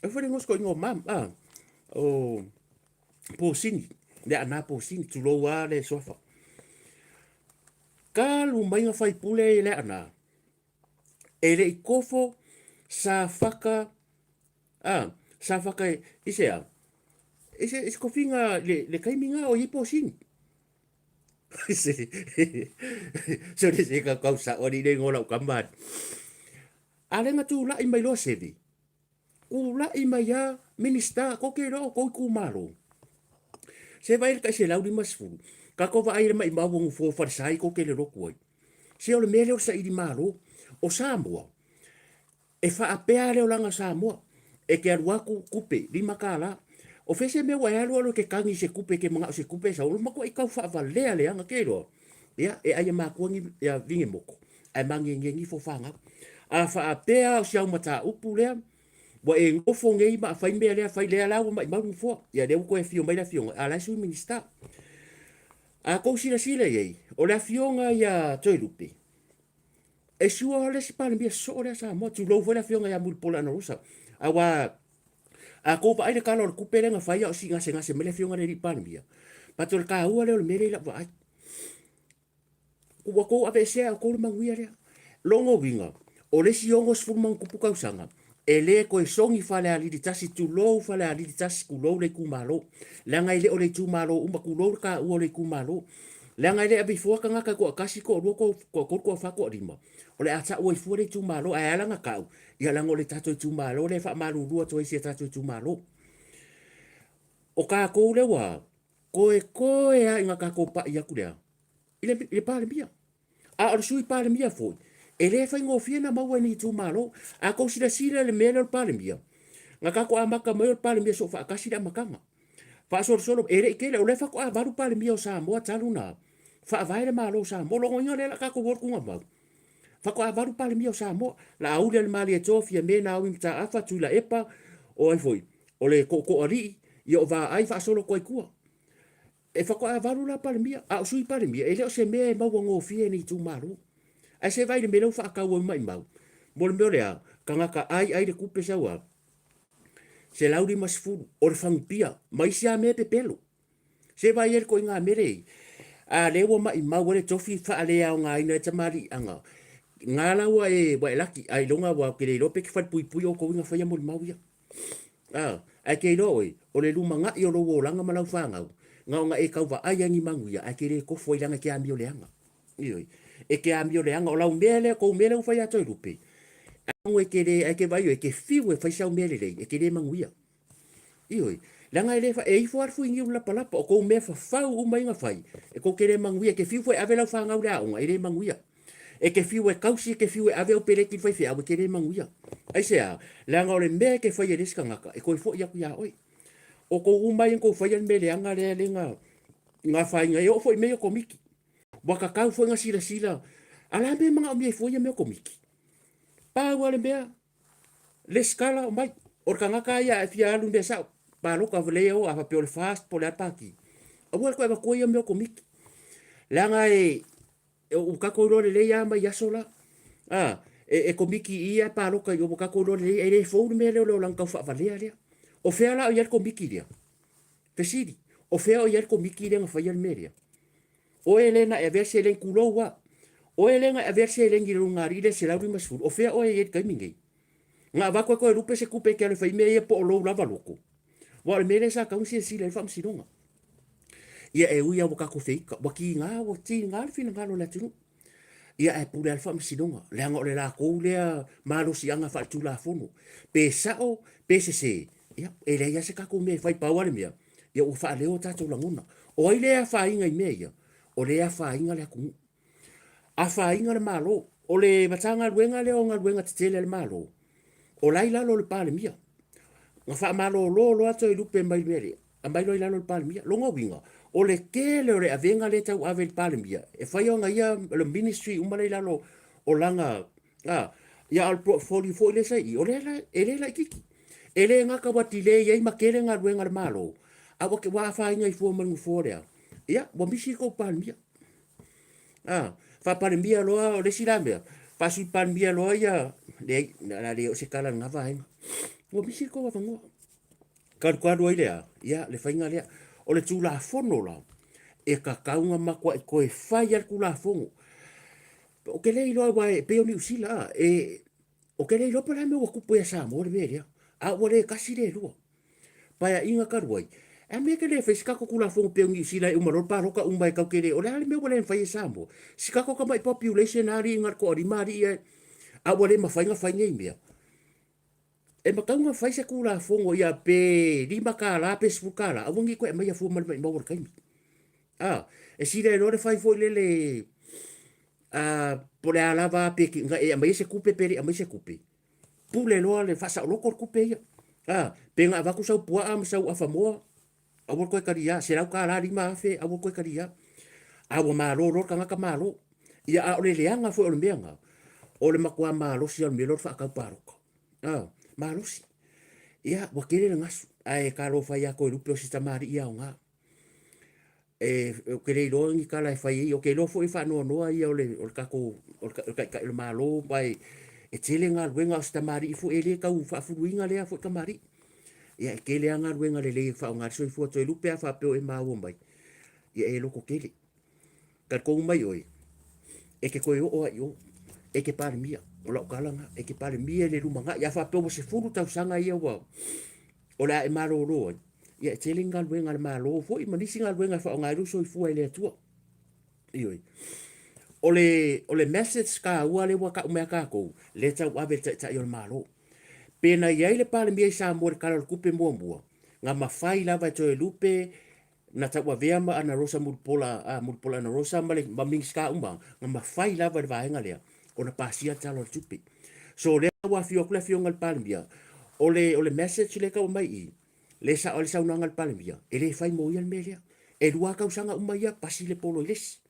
Oi fo ngos ko ngo mam o po sini. Le ana po sini tu lo wa le sofa. Kalu mai nga fai pule le ana. Ele ikofo sa faka isea. Ese kofinga le kaiminga o hipo sini. So se ka kausa o ni ngola o kambat. Ale nga tu la i mai lo sevi. U la i mai ya minister ko ke ro ko ku malo. Se vai ka se laudi masfu. Ka ko va ai mai ma wong fo fa sai ko ke le ro ko. Se o le mele o sa i di malo o Samoa. E fa apea le o langa Samoa. E ke aruaku kupe di makala. O fese me wa alo ke kangi se kupe ke mga se kupe sa ulma ko ikaw fa valea le anga kero. Ya e ai ma ko ngi ya vinge moko. Ai mangi ngi fo fanga. A fa apea o sia mata upu le. Wa e ngofo ngi ma fa imbe le fa le ala ma ma fo. Ya de ko e fio mai la fio. Ala su minister. A ko sila ye. O la fionga ya toilupe. E sua le si pale bia so le sa mo tu lo fo la fionga ya mulpola no rusa. Awa a ko pa ai le kalo ku pele nga fai o singa se mele fionga le palmia pato le ka ua le mele la vai ku ko ape se ko le manguia le longo winga o le si ongo sfu man ku puka usanga ele ko e songi Falealili tasi tu lo Falealili tasi ku lo le ku malo la ngai le o le tu malo umba ku lo ka o le ku malo la ngai le abi fo ka nga ko kasi ko ko fa ko rima o le ata o fu le tu malo ai ala nga ka ia lango le tato tu malo le fa malu rua to ese tato tu malo o ka ko le wa ko a inga ka ko pa ia ku le ile pale mia a o sui pale mia fo e le fai ngofia na maua ni tu malo a ko sila le mele o pale mia nga ka ko amaka mo o pale mia so fa kasi da makanga fa solo ere ke le fa ko a varu pale mia o sa mo taluna fa vai le malo sa mo lo ngonya le ka ko wor ku ngama fa ko a varu pale mia o sa mo la au le mali e tofia me na wim ta afa tu la epa o ai foi o le ko ali yo va ai fa solo ko ku e fa ko a varu la pale mia a sui pale mia e le o se me ma wo ngofia ni tu malo ai se vai le melo fa ka wo mai mau mo le mele kanga ka ai le kupe sa wa se lauri mas fu or pia mai sia me pe pelo se vai el ko inga mere a le wo mai mau le tofi fa le a nga ina tamari anga ngala wa e wa laki ai longa wa ke le lope ke fa pui pui o ko inga fa ya mo mau ya a ke lo o le luma nga yo lo wo langa malau fa nga e ka va ai ani mangu ya a ke le ko foi langa ke a mi o le anga ioi e ke a mi o le anga o la mele ko mele fa ya to lupe ang e ke le e ke vai e ke fiu e fa sa mele le e ke le mangu ya ioi langa ele fa e fo arfu ingi la pala o ko me fa fa u mai nga fai e ko ke le mangu ya ke fiu foi ave la fa nga ura o ele mangu ya e ke fiu e kausi ke fiu e ave o pele ki fai fe ave ke le mangu ya ai se a langa o le me ke fai e riska nga e ko fo ya ku ya oi o ko umai ko fai an mele anga le nga fai nga yo foi me ko miki waka kau foi nga sila ala me mga me foi me ko miki pa wale me le skala mai or kanga kaya fia lu de sa pa lo ka vleo a pe fast po la paki o wal ko ko yo me ko miki langa o ka ko le ya ma ya sola e ko miki ia pa lo ka yo ka ko le e fo me le lo lang ka fa vale o fea la o yer ko miki dia pesidi o fea o yer ko miki dia fa yer media o elena e verse len kulo wa o elena e verse len gi ngari le se la ru masfur o fea o yer ka mingi nga va ko rupe se kupe ke le fa me e po lo lava loko wa le mele sa ka un si le fam sinonga ia e uia o ka ko feika wa ki nga o ti nga fina nga lo la tinu ia e pule al fam sinonga le nga le la ko le malo si anga fa tu la fono pe sa o pe se ia e le ia se ka ko me fai pa wa le mia ia o fa le o tato la ngona o ile a fa inga i me ia o le a fa inga le ku a fa inga le malo o le matanga luenga le o nga luenga tele le malo o lai la lo le pale mia nga fa malo lo ato i lupe mai mele a mai lo la lo le pale mia lo winga o le kele o le avenga le tau ave le pale mia e fai o nga ia le ministry uma le la lo o langa ia al portfolio fo le sai o le la ele la kiki ele nga ka wati le ia makere nga luenga le malo a wa ke wa fa inga i fo manu fo rea ia wa misi ko pale mia fa pale mia lo o le silamea fa su pale mia lo ia le o se kala nga vai wa misi ko wa ngo ka ile ia le fainga le o le tula fono la e ka kaunga makwa ko e fai al kula fongo o ke le ilo wa pe o ni usila o ke le ilo para me o kupu ya sa mo le media a o le kasi le lo pa ya inga karwai a me ke le fai ska ko kula fongo pe o ni usila e umaro pa roka umbai ka ke le o le ale me o le fai sa mo ska ko ka mai population ari inga ko ri mari a o le mafainga fainga imia e makaunga fai se kula fongo ia pe lima kala pe spukala awongi ko e mai fu mal mai mawar kaimi e sile no le fai foi le pole ala va pe ki e mai se kupe pe mai se kupe pule lo le fa sa lo kor kupe ia pe nga va ku sa pua am sa afa mo awor ko karia se la kala lima fe awor ko karia awo malo ro kanga ka malo ia o le leanga fo o le menga o le makwa malo si al melo fa ka paroko malusi ia wa kere ngas ai ka lo fa ya ko lupe o sistamari ia nga o kere lo ngi kala fa i o ke lo fo fa no ia o le ka ko o ka le malo bai e tele nga wenga o sistamari fu ele ka u fa fu winga le fo kamari ia ke le nga wenga le fa nga so fu to lupe fa pe o ma wo bai ia e lo ko kele ka ko mai oi e ke ko o e ke par mia o la kalanga e ke pale mia le lumanga ya fa pe se furu tau sanga ia wa o la e malo ro ia telinga luenga le malo fo i manisi nga luenga fa nga ruso i fu ele tua ioi o le message ka ua le wa ka me ka ko le tau ave ta yo malo pena ia le pale mia sa mo ka le kupe mo nga mafai lava to e lupe na tau vea ma ana rosa mulpola na rosa ma le ming ska nga mafai lava le vaenga le ona pasia talo tupi so le wa fio kula fio ngal palmia ole message le ka mai i le sa ole sa ngal palmia ele fai mo yan melia e lua ka usanga umaya pasi le polo les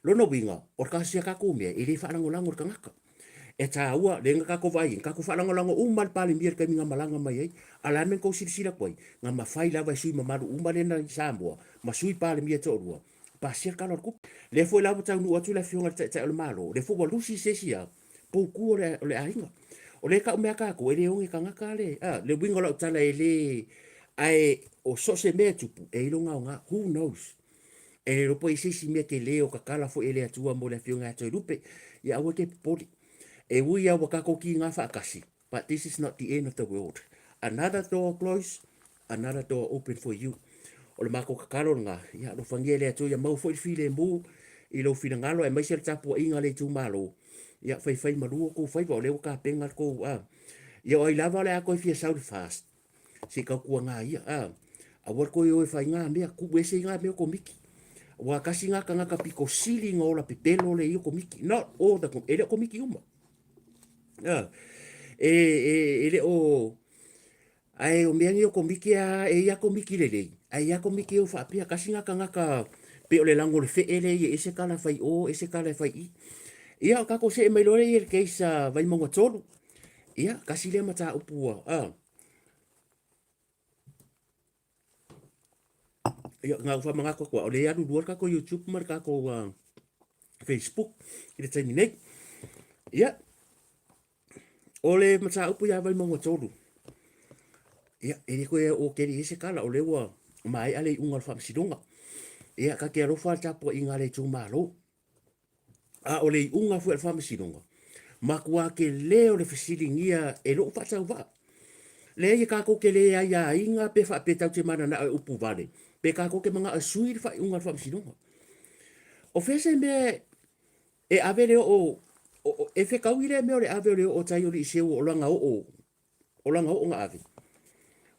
lo no winga or ka sia ka kumia ele fa lango lango ka ngaka e ta ua le nga ka ko vai ka ko fa lango lango umal palmia ka minga malanga mai ai ala men ko sila koi nga mafai la vai sui mamaru umale na sambo masui palmia to lua pasia ka ku le foi la bota nu atu la fio ngal ta le malo le fo lusi sesia po ku le ainga o le ka me ka ko ele ongi ka ngaka le le winga lo tala ele ai o so se me tupu e longa nga who knows e ro po isi si me ke le o ka kala fo ele atua mo le fio nga to lupe ya o ke poli e wi ya ka ko ki nga fa kasi but this is not the end of the world another door close another door open for you o le mako kakalo nga ya lo fangele atu ya mau foi file mu i lo fina ngalo e mai ser tapu inga le tu malo ya fai fai malu ko fai bo le ka penga ko ya o lava le ko fia south fast si ka ku nga ia a war ko yo fai nga me ku we se nga me ko miki wa kasi nga ka nga ka piko sili nga ola pepelo le yo ko miki not all the ele ko miki uma ele o ai o miangi o komiki e ya komiki lele ai ya komiki o fa pia kasinga kanga ka pe o le lango le fe ele e se kala fai o e se kala fai i ia ka ko se mai lore e ke sa vai mo tolu ia kasi le mata upua ia nga fa manga ko o le anu duor ka ko YouTube mar ka ko Facebook ile tani nei ia ole mata upu ya vai mo tolu ia e ko o ke ri se kala o le wa mai ale ungal fam sidonga ia ka ke ro fa tapo ingale tu malo o le unga fu fam sidonga makua ke le o le fisilingia e lo fa tau va le ia ka ko ke le ia inga pe fa pe tau te mana na upu vale pe ka ko ke manga sui fa ungal fam sidonga o fese me e avele o e fe ka wile me o le avele o tai o li se o langa o langa o nga ave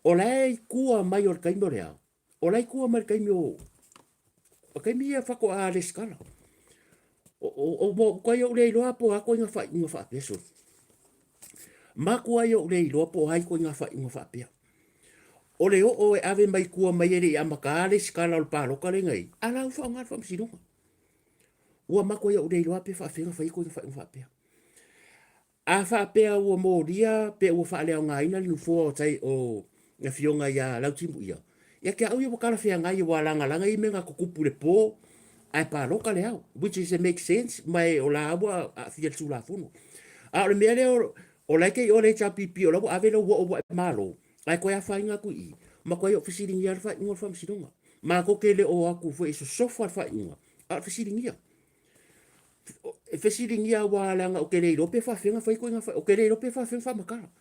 o lai kua mai o kaimo rea o lai kua mai kaimo o kaimi ia fako a le skala o mo ko yo le lo apo a ko nga fa peso ma ko yo le lo apo ai ko nga fa pe o le o e ave mai kua mai ele a makale skala o palo ka le ngai ala fa nga fa msino o ma ko yo le lo apo fa ko nga fa pe a fa pe o mo dia pe o fa le nga ina lu fo tai o na fionga ya lau timu ia. Ia ke au ia wakala fia ngai wa langa langa i menga kukupu le po ai pa loka le au. Which is it makes sense mai o la awa a fia tu la fono. A o le mea le o laike i o le chapipi o lawa avelo wa malo. Ai koe a whainga ku i. Ma koe o fisiringi ar whainga wha msidonga. Ma ko ke le o aku fo iso sofa whainga. A fisiringi ia. Fisiringi ia wa langa o ke le irope whawhenga whaikoinga o ke le irope whawhenga whamakala.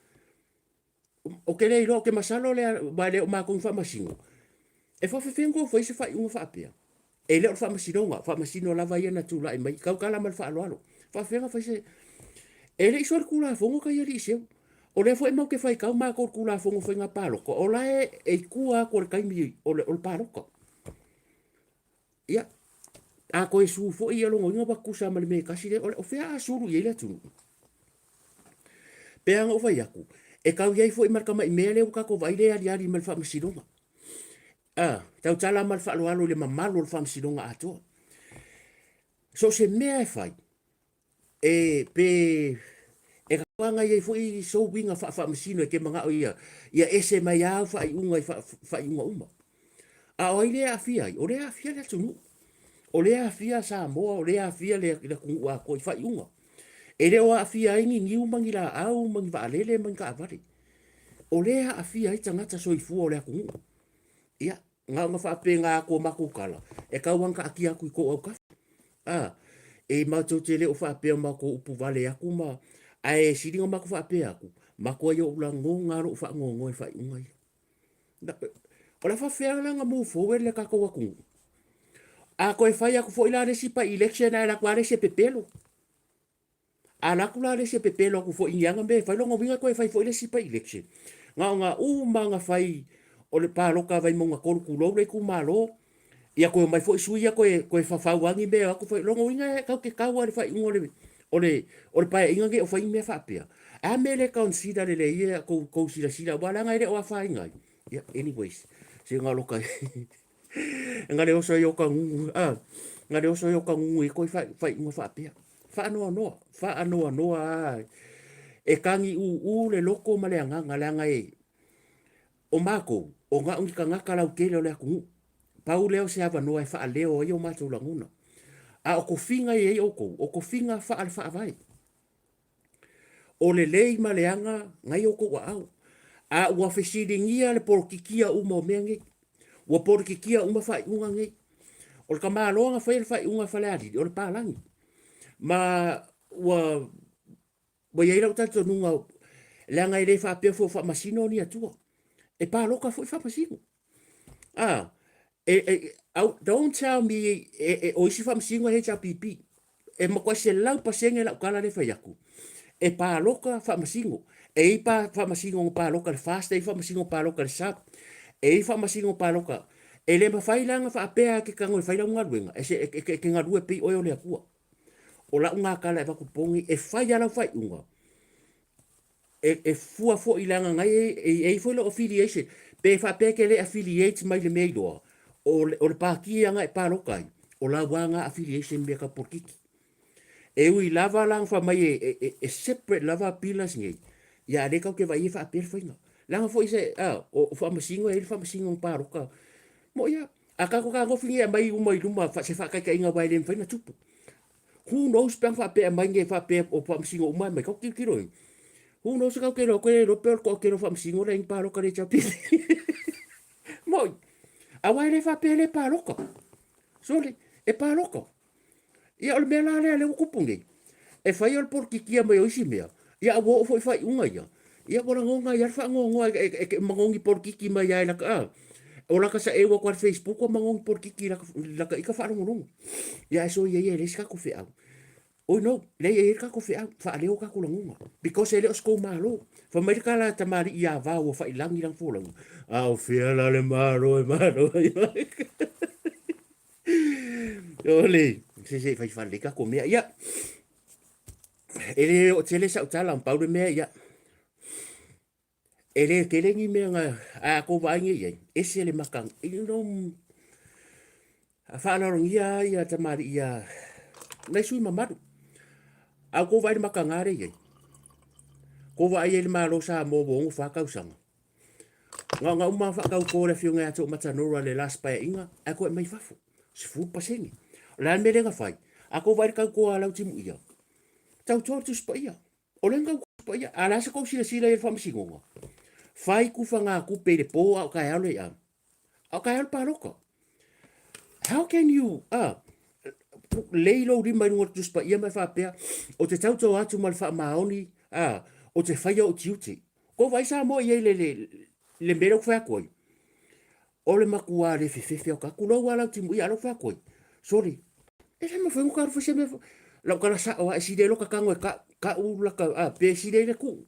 O ke le ke masalo le ba le ma ko fa masino e fa fengo foi se fa un fa pia e le fa masino la va yana tu la mai ka kala mal fa alo fa fenga fa se e le so kula fongo ka yeli se o le foi mo ke fa ka ma ko kula fongo foi nga palo ko o la e kua ko ka mi o le palo ko ya a ko su fo i alo ngo ba kusa mal me ka si le o fe a suru ye le tu pe ang o fa yaku e kau iai fo i marka mai mele o ka ko vai le ari mal fa masidonga tau tala mal fa lo le mamalo le fa masidonga ato so se me e fai e pe e ka nga iai fo i so winga fa masino ke manga o ia ese mai a fa i unga fa i unga uma a o ile a fia o le a fia le tunu o le a fia sa mo o le a fia le ku wa ko fa i unga e le o a fia ingi ngiu mangila au mangi va lele mangi ka avare o le a fia i tangata soifu o le aku ia nga fa pe nga ko makukala e ka wanka aki aku ko au ka e ma to te le o fa pe ma ko upu vale aku ma ai siringa ma ko fa pe aku ma ko yo la ngonga ro fa ngongo fa ungai o la fa fe nga mo fo le ka ko aku a ko fa ya ko fo ila resipa election ala ko se pepelo ala kula le se pepelo ku fo ianga be fa lo ngovinga ko fa fo le sipa election nga manga fai o le paloka vai monga kol kulo le ku malo ia ko mai fo suia ko fa fa wangi be ko fo lo ngovinga ka ke ka wa fa ngole ole pa inga ge o fa me fa pia a me le consider le ia ko sila wala ngai le o fa inga yeah anyways se nga loka nga le oso yo ka ngu nga le oso yo ka ngu ko fa inga fa pia fa no e kangi u le loko ma le anga ngai o mako o nga ungi ka ngaka lau kele o le aku pau leo se ava noa e fa leo i o mātou languna a o ko finga e o ko finga fa vai o le lei ma le anga ngai o ko wa au a ua fesiringia le porkikia uma o mengi ua porkikia uma fa unga ngai o le kamaloanga fa unga falealili o le palangi ma ua ia lau tato nunga le anga i le fa apea fa masino ni atua e pa loka foi fa masino don't tell me o isi fa masino he cha pipi e ma kwa se lau pasenge la kala le fa yaku e pa loka fa masino e pa fa masino pa loka le fast e fa masino pa loka le sap e fa masino pa loka e le ma fai langa fa apea ke kango fai langa luenga e se ke ngadue pe o le akua o la unga kala e vaku pongi e fai ala fai unga e fua fo ilanga ngai e foi lo affiliation pe fa pe ke le affiliate mai le meido o le pakianga e palokai o la wanga affiliation me ka porkiki e ui lava lang fa mai e separate lava pilas ngai ya le ka ke vai fa per foi no lang foi se o fa masingo e fa masingo paroka mo ya aka ko ka go fingi mai mai luma fa se fa ka inga vai le foi na tupu who knows pang fa pe mai ngai fa pe o fa masingo mai mai ka kiroi who knows ka ke lo per ko ke lo fa masingo le paro ka le chapi moi a wai le fa pe le paroka sole e paroka ia o mea le kupungi e fai al porkikia mai o isi mea ia wo foi fai unga ia wala ngonga ia fa ngonga e mangongi porkiki mai ai la ka o la ka sa e wo kwa Facebook o mangongi porkiki la ka ika fa ngolong ia so ia le ska ku fe au o no le ia ka ku fe au fa le o ka ku ngonga because ele o sko malo fa mai ka la tamari ia va o fa ilang ilang fo lang au fe la le malo ole se fai fa le ka ko mea ia ele o tele sa utala pau de mea ia ele kelengi mea nga a ko vai ngi ese le makang no a fa la rongia ia tamari ia na sui mamadu a ko vai makanga re ia ko vai ele malo sa mo bo fa ka usanga nga uma fa ka ko le fiunga to matanora le las pa inga a ko mai fafu se fu pasengi la me le nga fai a ko vai ka ko ala timu ia tau tortu spaia o lenga spaia ala se ko sila e fam singonga fai ku fanga ku pe de po au kai ale ya au kai al paroka how can you leilo di mai ngor tu spaia mai fa pe o te tau to atu mal fa maoni o te fai o tiuti ko vai sa mo ye le mero fa ko o le makua le fe o ka ku lo wala timu ia lo fa ko sorry e me foi un carro foi me la kala sa o si de lo ka kango ka u la ka pe si de ku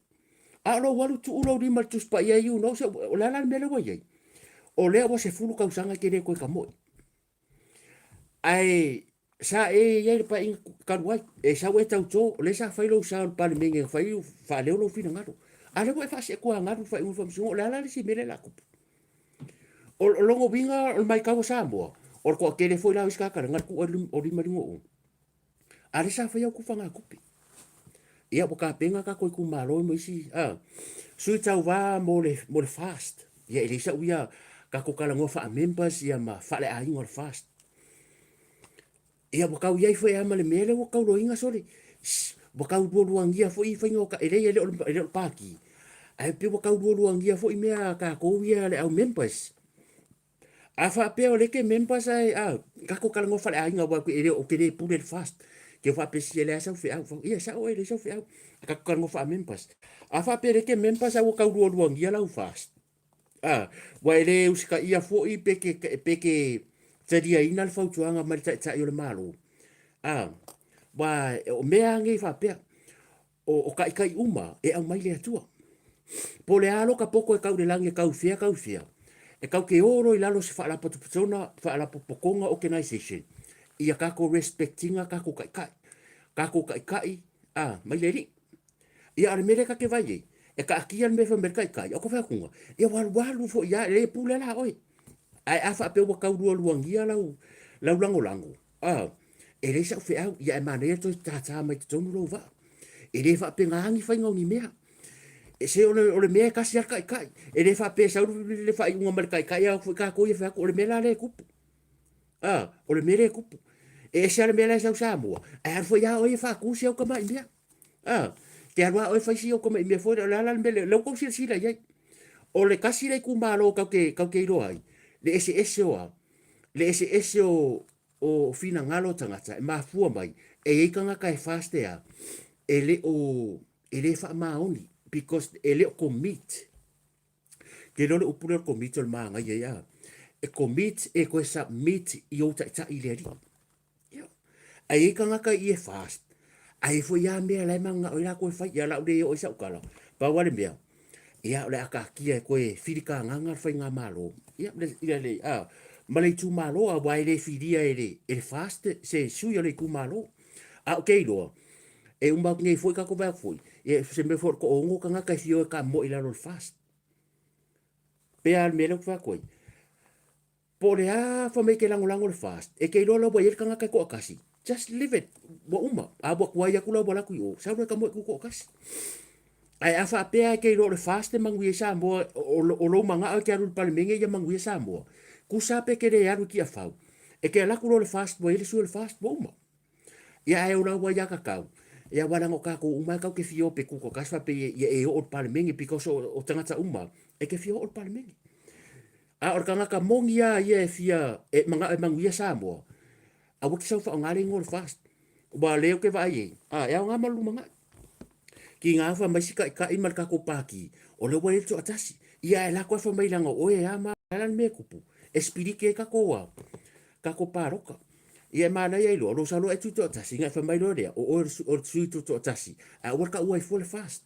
a lo walu tu lo di mal tu spa ia you no se la me lo ye o le o se fulu ka usanga ke de ko ka mo ai sa ye pa in ka wai e sa we tau to le sa fai lo sa pa le menge fai fa le lo fina ngaro a le fa se ko ngaro fa un fam so la si me la ku o longo vinga o mai ka sa mo o ko ke le foi la iska ka ngar ku o di maringo ale sa fa ku fanga kupi ia boka penga ka ko ku malo mo si sui tau va mo le fast ia ele sa uia ka ko kala ngofa members ia ma fale ai ngor fast ia boka uia foi ama le mele o ka lo inga sole boka u do angia foi fa ngo ka ele ele paki ai pe boka u do angia foi mea ka ko uia le au members afa pe o le ke members ai ka ko kala ngofa ai ngwa ku ele o ke le pule fast ke fa pe si ele sa fe au ia sa o ele sa fe au ka ko ngo fa members afa pe ke members au ka du ngia la fast wa ele uska ia fo i pe ke tsadia ina al fau tuanga mai tsa yo le malo wa o mea ngi fa pe o kai uma e au mai le atua po le alo ka poko e kau le langi kau fia e kau ke oro i lalo se fa la potona fa la pokonga organization ia kako respectinga kako kai mai le ri. Ia ale mere ka ke vai e ka akia me fa merkai kai o ko fa kunga. Ia walu fo ia le pule la oi. Ai afa pe wa ka luangia lau lango. E le sa fe au ia mane to ta mai tonu lo va. E le fa pe ngangi fa ngongi mea. E se ole mea kasi ar kai. E le fa pe sa le fa unga merkai kai au ka ko ia fa ole mela le kupu. Ole mere kupu. E se ale mela sa Samoa. Ai fo ia o fa ku se o ka mai mea. Ke arwa o fa si o ka mai mea fo la mele lo ko si la ia. O le kasi le kumalo ka ke ro ai. Le ese o fina ngalo tangata e mafua mai e ikanga kai fastea ele fa maoni because ele commit ke lo upule commit o manga ia e commit e ko submit i o ta ile ri ai ikanga kai e fast ai fo ya me la manga o la ko fa ya la de o sa kala pa wale me ia le aka kia ko e firika nganga fa nga malo ia le malei tu malo a wai le fidia ele fast se su yo le ku malo okay lo e un bak ngai foi ka ko ba foi e se me for ko ongo ka nga ka fio ka mo ila lo fast pe al me lo fa ko por ya fa me ke lango fast e ke lo bo yer ka nga ka ko kasi just leave it bo uma a bo kwa ya kula bo la ku yo sa ka mo ku ko kasi ai afa pe ke lo fast mangu sa mo o lo manga a ke ru palmenge ya mangu sa mo ku sape ke re aru ki a fau e ke la ku lo fast bo ele su el fast bo ma ia e ora wa ya ka kau ia wana ngo ka ko uma ka ke fio pe ku ko kasfa pe e o palmengi because o tangata uma e ke fio o palmengi a or kanga ka mongia ia e fia e manga e mangu ia sa mo a wo ki sa fa ngale ngol fast ba leo ke vai e nga malu manga ki nga fa masika ka imal ka ko paki o le wa e to atasi ia e la ko fa mai langa o e ama lan me kupu espirike ka ko paroka ia mana ia lo salo e tuto tasi nga fa mai lo rea o suito to tasi a worka uai full fast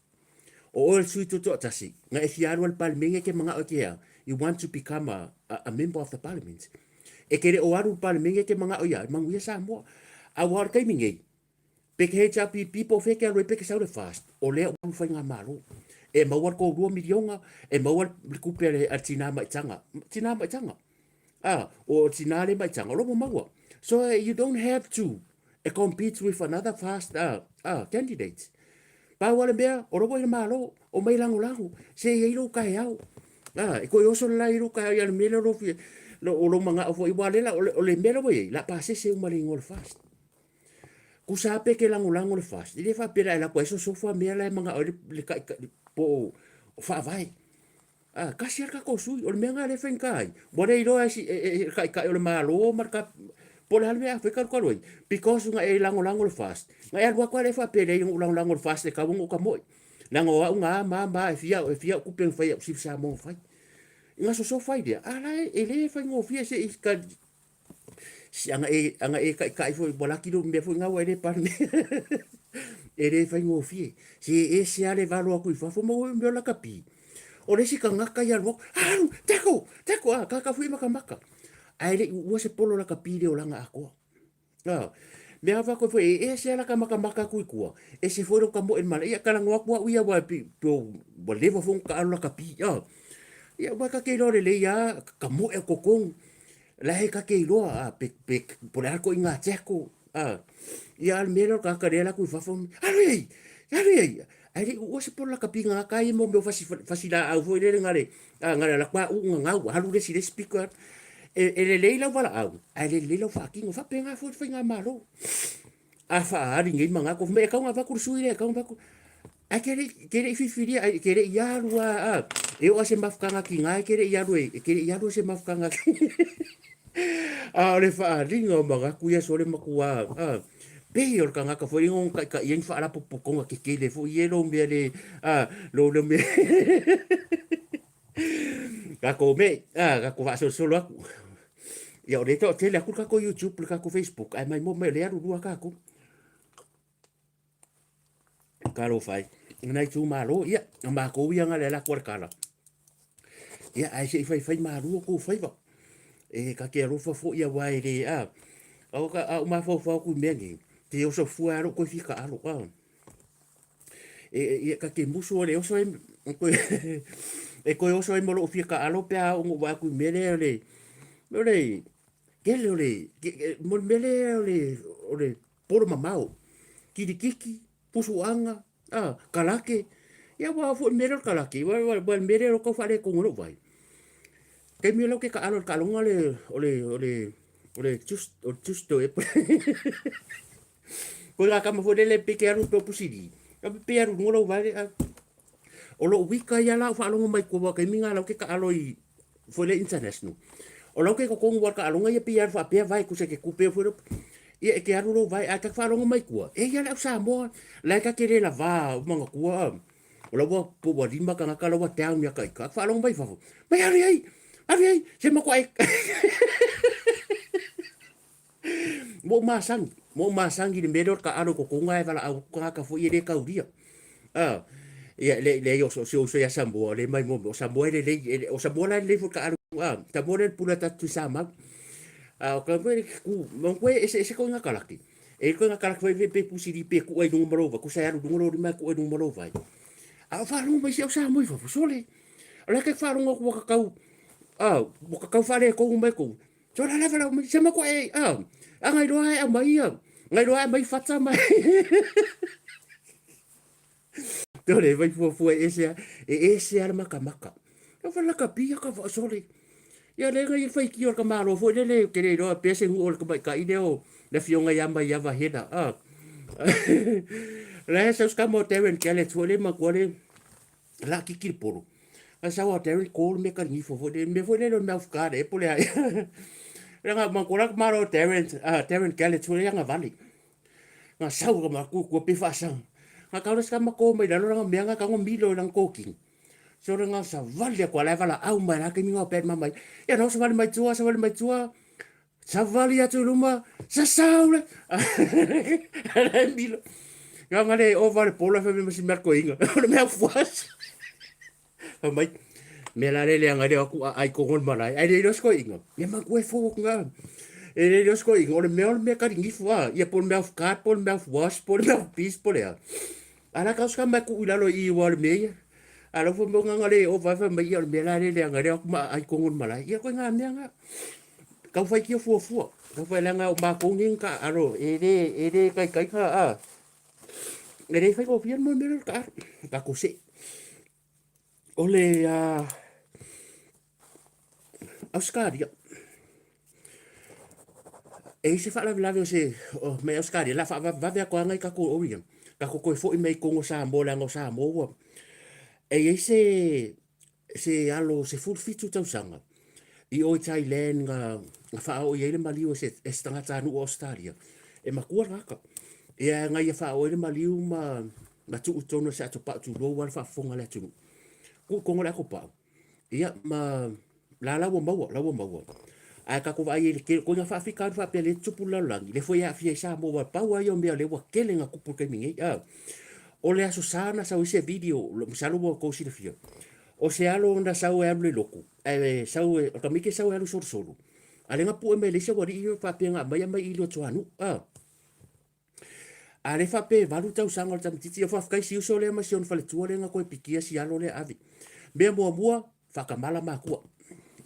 o suito to tasi nga e fiaro al palmenge ke manga o kia you want to become a member of the parliament e kere o aru palmenge ke manga o ia mangu ia sa mo a war kai mingi pe ke chapi people fe ke ro pe ke sa fast o le o fa nga malo e ma war ko 2 milionga e ma war kupere atina mai tanga o tinale mai tanga lo mo so you don't have to compete with another fast candidate pa wala bea o robo malo o mai lango se ye lo ka yao e ko yo so la iro ka ya mele ro fi lo manga o igual la o le mele boy la pase se un malingol fast ku sape ke lango le fast ile fa pera la ko eso so fa mele manga o le ka po fa vai kasi ka ko sui o menga le fen kai bore iro asi ka o le malo marka por halme Afrika ko roi because nga e lango le fast nga e wa kwa le fa pere yung lango le fast e ka mo ka mo lango nga ma fia ku pen fa si sa mo fa nga so fa dia ala e le fa ngo fia se ka si anga e ka fo bola kilo me fo nga wa le par e le fa ngo fia si e se ale valo ku fa fo mo me la kapi o le si ka nga ka ya lo tako ka fui maka ai le ua se polo la kapire o langa ako me ava ko foi e se la maka ku e se foi ka mo en mal ia kala ngwa ku ia wa pi bo levo fun ka la kapi ia wa ka ke lo le ia ka mo e kokong la he ka ke lo pe por algo inga checo ia al mero ka la ku fa fon ai le ua se polo la kapi nga kai mo me fasila au foi le ngare la kwa nga halu le si le speaker ele leila wala au ele leila fa kingo fa penga fo finga malo a fa ari ngi manga ko me ka nga va kursu ile ka nga kere fifiri kere yarua eu ase mafkanga kinga kere yaru se mafkanga le fa ringo manga ku ya sole makua pe or kanga ka foi ngon ka yen fa la popo konga ke le fo yelo me le lo me ka ko me ka ko va solo aku ya o to tele aku ka ko YouTube ka ko Facebook ai mai mo me le aru ka ko ka lo fai nai tu malo ya ma ko ia ngale la por kala ya ai se fai malu ko fai ba e ka ke ro fo ia wai re o ka ma fo ku mengi te o so fu aro ko fika aro ka ke musu o le oso e koe e koe oso e molo fia ka alo pe a ungu wa ku mele ole kele ole mo mele ole poro mamau kirikiki pusu anga kalake ya wa fu mele kalake wa mele ko fale ko ngono vai ke mi lo ke ka alo ka longa ole justo e ko la ka mo fo le pe ke aru to pusidi ka pe aru ngolo vai o lo wika ya la fa longa mai ko wa ke minga lo ke ka alo I fo le international o lo ke ko kongu wa ka longa ya pe fa pe vai ku se ke ku pe fo ia ke aru lo vai a ka fa longa mai ko e ya la sa mo la ka ke le la va manga ko o lo wa po wa lima ka ka lo wa down ya ka fa longa mai fa mai ai se mo ko ai mo masangi ni medor ka alo ko konga e vala au ka fo ile ka uria ia le yo so ya sambo le mai mo sambo le o sambo le fo ka alo ta mo le pula ta tu sama o ka ko mo ko ese ko nga kalaki e ko nga kalaki pe pusi di pe ku ai numero va ku sa alo numero di ma ku ai numero vai fa lu mai se o sambo fo sole ala ke fa lu ko ka mo ka fa le ko mai ko so la la mai se mo ko ai ngai roa e mai ngai roa mai fata mai tole vai fu ese ar maka no fa la kapia ka fa sole ya le ngai fai ki or ka malo fu le ke le ro pese hu or ka mai ka ideo le fionga ya mai ya va heda la esa ska mo teven ke le tole ma ko le la ki ki poro asa wa teven ko me ka ni fo de me fo le no me afka de pole ai Ranga mangkorak maro Terence Gallet so yang vali. Nga sau ka maku ko pe fasang. Nga kauras ka mako mai dalo nga mianga ka ngomilo ng cooking. So nga sa vali ko la vala au mai na ke minga pet mamai. Ya no sa vali mai tua sa vali atu luma sa saule. Milo. Nga ngale over pola fa me si merko inga. Me fuas. Mai me la le nga de aku ai ko ngon malai ai de sko inga me ma ko fo nga e de sko inga o me ka ringi fua ia por me of cat por me of wash por me of peace por ya ala ka ska ma ku ila lo I wal me ala fo mo nga le o va fa me ia me la le nga de aku ai ko ngon malai ia ko nga me nga ka fa ki fo ka fa la nga ma ko ngin ka aro e de kai ka e de fa ko bien mo me ka ko se ole Australia. E se fa la se me Australia la fa va ko ngai ka ko orien. Ka ko fo I mai ko sa mo la sa mo. E se alo se full fitu tau sanga. I o Thailand nga fa o ile maliu se estanga tanu Australia. E ma ko raka. E ngai fa o ile maliu ma tu tono sa to pa tu lo wa fa fonga la tu. Ko ngora ko pa. Ia ma la wo mau ai ka ko vai ke ko nga fa fika fa pe le tupu la lang le foi a fie sa mo wa pa wa yo me le wa ke le nga kupu ke mingi o le aso sana sa ese video lo sa lo ko si le fio o se alo onda sa o le loku sa o ka mi ke sa o solo ale nga pu me le se wa ri fa pe nga mai mai lo tuanu ale fa pe valu tau sanga tam titi fa fa si so le ma si on fa le tu le nga ko pikia si alo le avi be mo fa kamala ma ku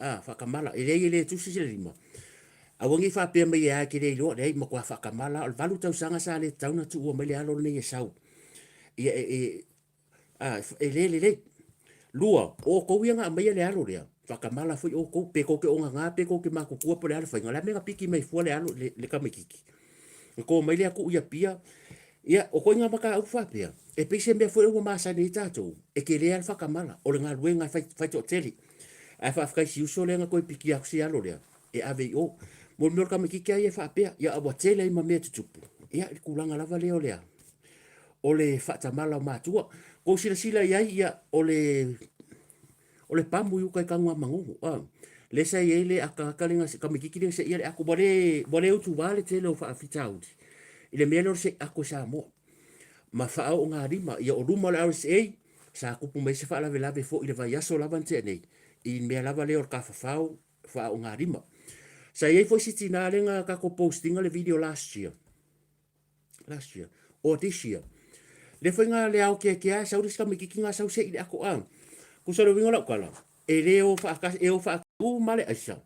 whakamala, ele tu se lima. A wangi fa pe mai a ki le lo le mo kwa whakamala, al valu tau sanga sa le tau na tu o mai le alo ne sau. Ia le lua o ko wianga mai le alo le. Whakamala foi o ko pe ko ke o nga pe ko ke ma ko ko le alo fa ngala me piki mai fo le alo le ka mekiki. Ko mai le ko ia pia. Ia o ko nga maka au fa pia. E pe se me foi o ma sa ni tato. E ke le al whakamala o le nga luenga fa to teli. A fa fa si uso le nga ko piki a si alo le e ave o mo mo ka me ki ai fa pe ya a tele ma me tupu ya ku langa lava le ole fa ta mala ma tu ko sila ya ole pambu yu kai kanga mangu le sa ye le aka kalinga ka me ki se ia aku bole utu vale tele o fa fitaudi ile me lo se aku sa mo ma fa o nga rima ya o ruma la sa ku pu me se fa la vela fo ile va ya so la vante nei in me lava le or ka fa o nga rima sa ye fo si tina le nga ka ko posting le video last year or this year le foi nga le au ke a sau riska me kikinga sau se ile ako ang ku sa winga la kala e le o fa ka e o fa u male aisa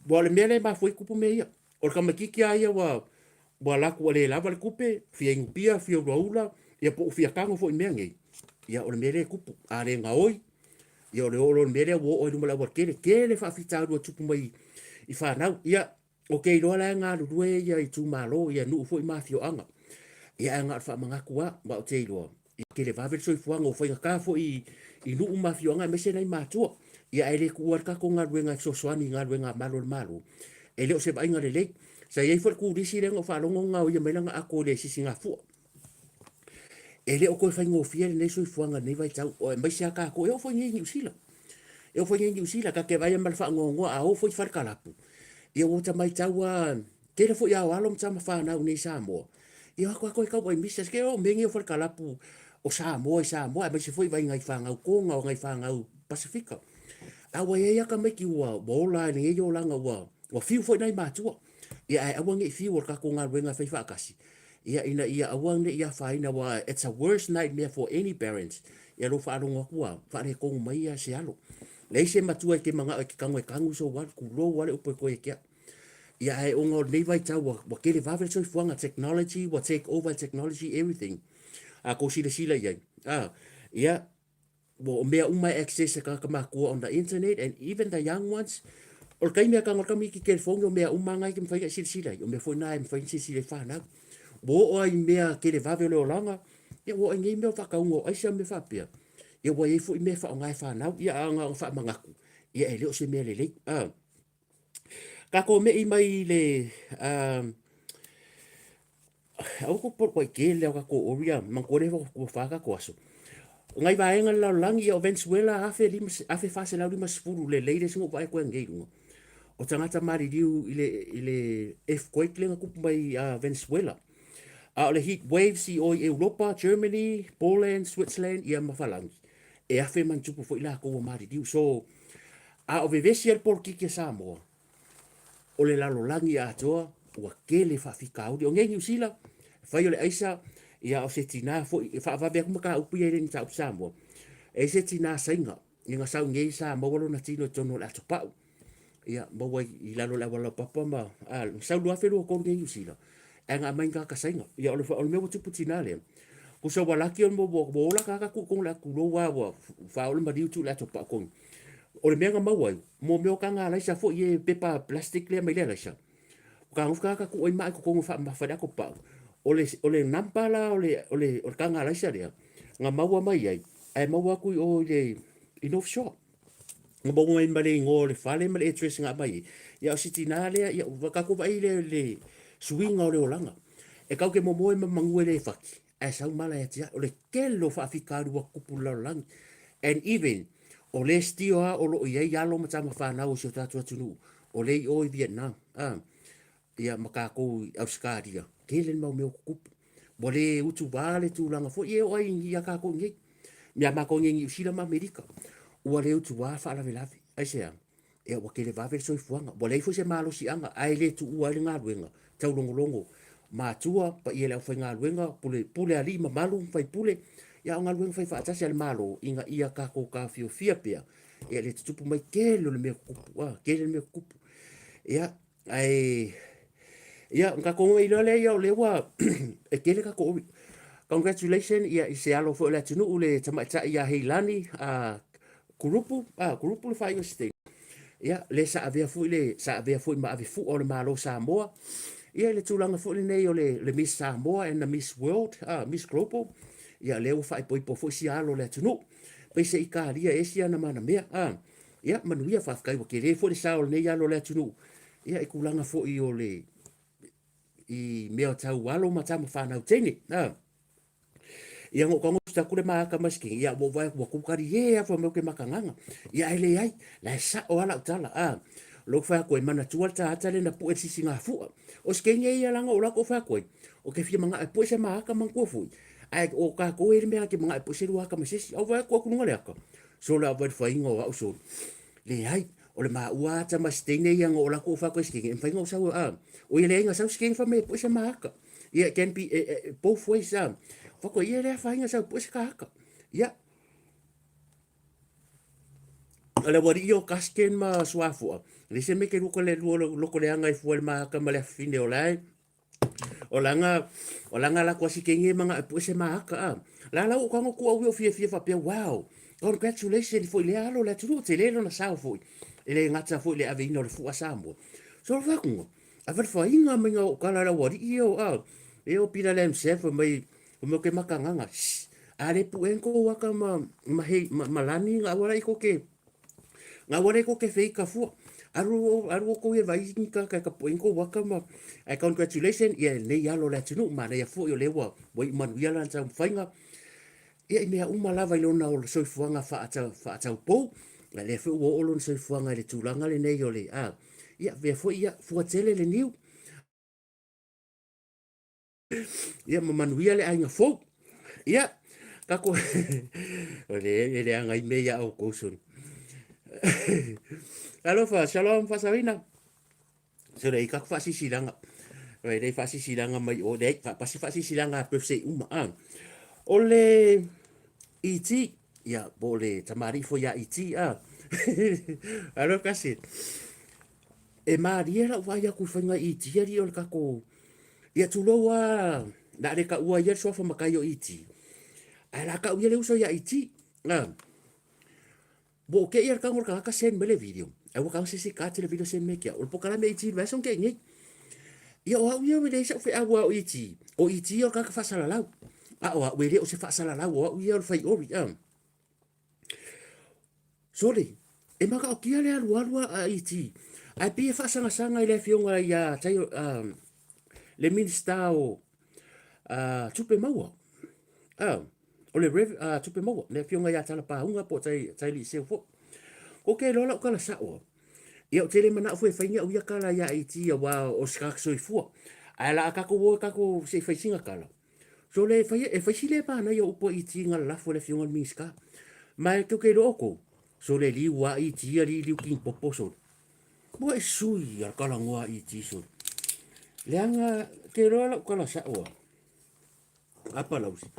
bo le mele ma foi kupu me ia o ka me kiki ia wa la ku le lava le kupe fia ngupia fia roula ia po fia kango foi me ngai ia o le mele kupu a le nga oi ia o le mele wo o le wa kele fa fita ru tupu mai i fa nau ia o ke ro la nga lu ia i tu malo ia nu foi ma fio anga ia nga fa manga kua ba o te ro i ke le va ver soi fuanga o foi ka foi i nu ma fio anga me se nai ma tu ia ele ku ka ko nga ruenga so swani nga ruenga malo ele o se vai nga le sa ye for ku disi le ngo fa longo nga o ia me nga ako le sisi nga fu ele o ko fa ngo fie le soi fuanga nei vai tau o mai sia ka ko eu foi ngi usila eu foi ngi usila ka ke vai mal fa ngo a o foi far kalapu ia o ta mai tau a ke le foi a walo mta ma fa na nei sa mo ia ko ka o mi se ke o mengi o far kalapu o sa mo mai se foi vai ngai fa nga ko ngai fa nga Pasifika awa ia ka mai ki wa bola ni yo langa wa fiu foi nai matua ia ai awangi fiu ka ko nga wenga fai fa kasi ia ina ia awang ia fa ina wa it's a worst nightmare for any parents ia lo fa longa kuwa fa le ko mai ia se alo le se matua ke manga ke kangu so wa ku lo wa le upo ko ia ia ai ongo nei vai tau wa ke le va ver so fuanga technology wa take over technology everything a ko sila ia ia bo mea uma access ka maku on the internet and even the young ones or kai mea ka ngor mi ki ke phone mea uma ngai kim fai sila o me foi na me fai sila fa na bo o ai mea ke le vave le olanga ia wo ngai me fa ka ngo ai sa me fa pia ia wo ai foi me fa ngai fa na ia anga fa mangaku ia ele o se me le ka ko me i mai le au ko por ke le ka ko oria man ko le ko fa ka ko aso ngai vaenga la langi o Venezuela afe fase la lima sfuru le leire singo vai ko ngai ngo o tangata mari diu ile earthquake le ku mai Venezuela a le heat waves i o Europa Germany Poland Switzerland ia mafalangi e afe man tupu fo ila ko mari diu so a o vevesi el por ki ke samo o le lalo langi a toa o kele fa fika o ngai New Zealand fai ole aisa ia o se tina fo fa va be kuma ka upu ye ni tau samo e se tina sainga i nga sau ngei sa mo walo na tino tono la topa ia mo wai i lalo la wala papa ma sau lua felo ko ngei usila e nga mai ka sainga ia o le me tupu tina le ku sa wala ki mo bo la ka ku ko la ku lo wa fa o le ma diu tu la topa ko o le me nga mau wai mo me o ka nga la sa fo ye pepa plastic le mai le la sa ka ufka ka ku oi mai ko fa ma fa da ko pa ole nampala ole kanga la sharia nga maua mai ai maua ku o le in offshore nga bongo mai male ngo le fale male tres nga mai ya sitinale ya ka ku vai le swing ole olanga e ka ke mo mo mangu le faki ai sa mala ya ole kello fa fikaru wa kupula lang and even ole stio o lo ye ya lo mata ma fa na o so tatu tunu ole o Vietnam ia makako auskaria kelen mau meu kupu bole utu vale tu langa fo ye o ia ka ko ngi mia ma ko ngi sila ma Amerika o le utu va fa la velavi ai se e o ke le va ver so fuanga bole fo se malo si anga ai le tu u ai nga luenga tau longo ma tua pa ia le fa nga luenga pule ali ma malu fai pule ia nga luenga fai fa ta se malo inga ia ka ko ka fio fia pia e le tu pu mai kelo le me kupu kelo le me kupu ia ai ia ka ko i le ia le wa e kele ka ko congratulations ia i se alo fo le tunu ule tama ta ia heilani grupo le fai ste ia le sa avea fu ma ave fu o le malo Samoa ia le tulanga fu le nei o le Miss Samoa and the Miss World Miss Global ia le fai poi po fo si alo le tunu pe se ikaria esia na mana mea ia manuia fa kai wa kele fo le sa o nei alo le tunu ia e kulanga fo i o le i mea tau walo ma tama whanau tene. Ia ngō kongo ta kure maa ka maski, ia mo vai kua kukari ye a wha meu ke makanganga. Ia ele ai, la sa o ala utala. Lok wha koe mana tua ta atale na pu e sisi ngā fua. O skenge ia langa o lako wha koe. O ke fia manga e pu e se maa ka mangkua fui. Ai o ka koe ere mea ke manga e pu se rua ka masisi. Au vai kua kununga leaka. So la vai whainga o au so. Le ai, o le maa ua ta mastene ia ngō lako wha koe skenge. E whainga o sau o ia le inga sau skenge wha me pu e se maa ka. Ia can be both ways whako ia rea whainga sau puese ka haka. Ia. Ala wari i o kasken ma swafua. Le se me ke ruko le loko le anga i fuel ma haka ma le fine o lai. O langa la kwa si kenge manga puese ma haka. La la o kango ku au fie fie fa pe wow. Congratulations foi le alo la turu te le na sao foi. Ele ngata foi le ave ino le fu asamo. So vakungo. A ver fa inga menga o kala la wari i o e o pira le msef mai o mo ke makanganga. Ale pu enko waka ma hei malani nga wara iko ke. Nga wara iko ke fei ka fu. Aru ko e vai ka ka po enko waka ma. Ai congratulations ye le yalo la tunu ma le fu yo lewa. Wai man wiala sa fainga. Ia mea lava i lona o le soifuanga whaatau pou. Nga le whu o olon soifuanga le tūlanga le nei o le ia vea fo ia fuatele le niu. Ia mamanuia le ainga fou. Ia kako o le anga i mea au kousun. Alofa, shalom fasawina. So le ikak whasisilanga. Le whasisilanga mai o le pasi whasisilanga pefse uma o le iti ya bole tamari fo ya iti alo kasi e mariera wa ya ku fanga iti ya ri o kako ya tuloa na le ka ua ya so fa makayo iti ala ka ua le uso ya iti bo ke ya ka ngor ka sen mele video e wa ka se ka tele video sen me kia o pokala me iti va son ke ngi ya o ya me le sa fe agua iti o iti o ka fa sala lau o wele o se fa sala lau o ia o fai ori sole e maka o kia le alualua a iti ai pia fa sanga i le fionga ia tai le minista o tupe maua o le tupe maua le fionga ia tala paunga po tai li se fo o ke lola o kala sa o ia o tele mana fo e fainga o ia kala ia iti wa o skak so i fo ala kako se fai singa kala so le fai sile pa na yo po iti nga la fo le fionga miska mai to ke loko so le li wa iti ali li king popo so bo e sui al kala ngoa iti so le anga ke rola kala sa o apa lausi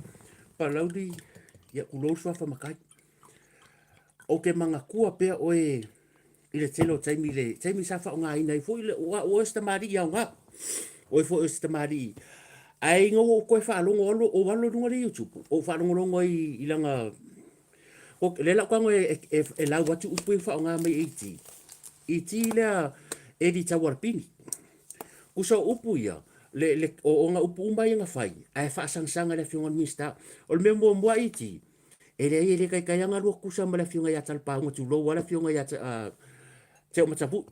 pa laudi ya kulo so fa makai o ke manga kua pe o e ile telo taimi sa fa nga ina fo ile o sta mari ya nga o fo sta mari ai ngo ko fa longo o walo lunga le YouTube o fa longo i langa o le la kwango e la watu upu fa nga mai iti la edita warpini kuso upu ya le o nga upu mai nga fai ai fa sang le fiona mista o me mo iti ele kai nga lo kusa ma le fiona ya talpa ngo lo wala fiona ya te o matapu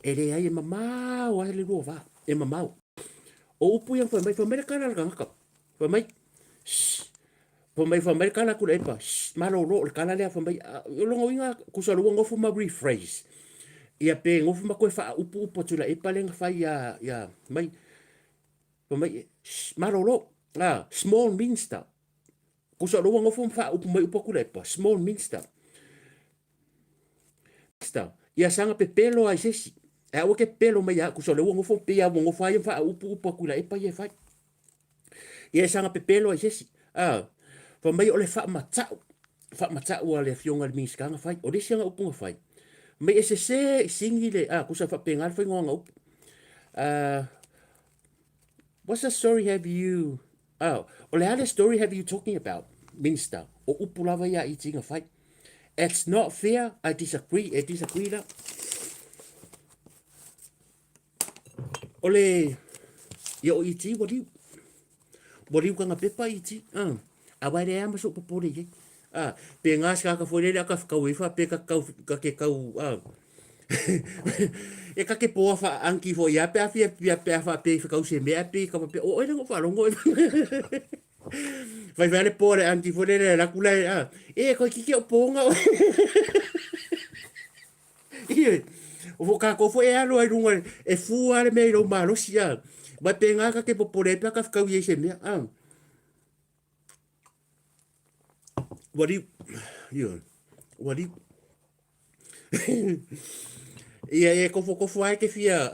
ele ai mama wa le lo va e mama o upu yang fa mai kana nga fa mai fa mai kana ku le pa malo lo kana le fa mai yo lo inga ku sa lo ngo fu ma rephrase ia pe ngo fu ma ko fa upu tula e pa le fa ya mai fa mai malo lo small minster ku sa lo ngo fu fa upu mai upu ku le pa small minster ia sanga pe pelo ai sesi e o ke pelo mai ya ku sa lo ngo fu pe ya ngo fa upu ku le e pa ye fa ia sanga pe pelo ai sesi fa mai o le fa matau le fionga le miskanga fai o le singa upunga fai mai ese singi le ku sa fa pengal fai ngonga up what's the story have you o le other story have you talking about minister o upulava ya I tinga fai it's not fair I disagree la o le ia o iti wadi kanga pepa iti awa le ama so popore ye pe ngas ka fo le ka ka wifa pe ka ke kau e ka ke po fa anki fo ya pe pe fa pe ka se me pe ka pe o le fa longo vai vale pore anki fo le la kula e ko ki ke ponga e o ka ko fo e alo e lunga e fu ale me lo malo sia vai pe nga ka ke popore pe ka ka ye se me what do ia e kofo ai ke fia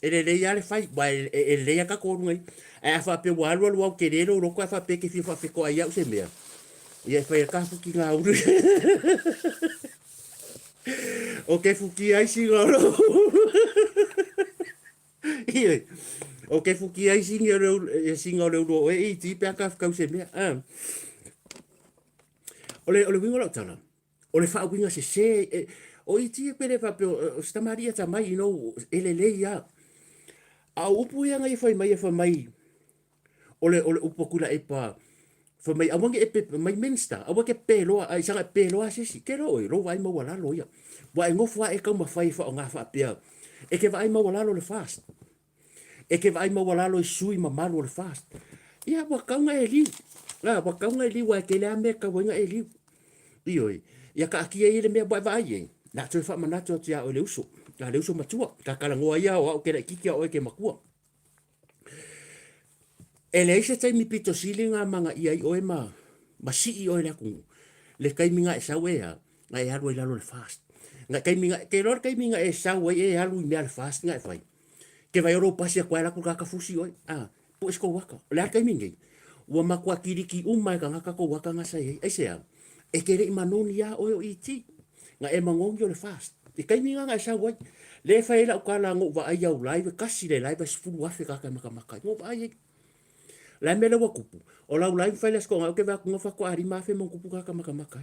le ya le fai ba le ya ka ko ngai a fa pe wa lo ke le ro ko fa pe ke fi fa pe ko ai se me ia fa ka fu ki nga u o ke fu ki ai si ro ia o ke fu ki ai si ro si nga ro e ti pe ka ka se me ole wingo lo tana ole fa winga se o i ti pe le fa pe sta maria ta mai no ele le ya a upu ia ngai fa mai ole upu kula e pa fa mai awange e pe mai minsta awa ke pelo ai sanga pelo se si ke ro vai mo wala lo ya wa ngo fa e ka ma fa nga fa pe e ke vai mo wala lo le fast e ke vai mo wala lo sui ma malo le fast ia wa ka nga e li wa ka nga e li wa ke le me ka wa nga e li ioi ia ka ki e le me ba vai na tu fa mana tu ya o le uso ka le uso matua ka kala ngoa ia o ke ki ki o ke makua ele se tai mi pito silinga manga ia o ma si o le ku le kai minga e sa we ya nga e halu le fast nga kai minga ke lor kai minga e sa we e halu me al fast nga fai ke vai ro pasi a kwala ku ka fusi o po esko waka le kai minga wa makua kiriki umai ka ngaka ko waka nga sai e se e ke le manoni ya o iti nga e mangong yo le fast e kai minga nga sa we le fai la ka la ngo va ai au live kasi le live fu wa fe ka maka ngo va ai la mele wa kupu o la live fai las ko nga ke va ko fa ko ari ma fe mo kupu ka maka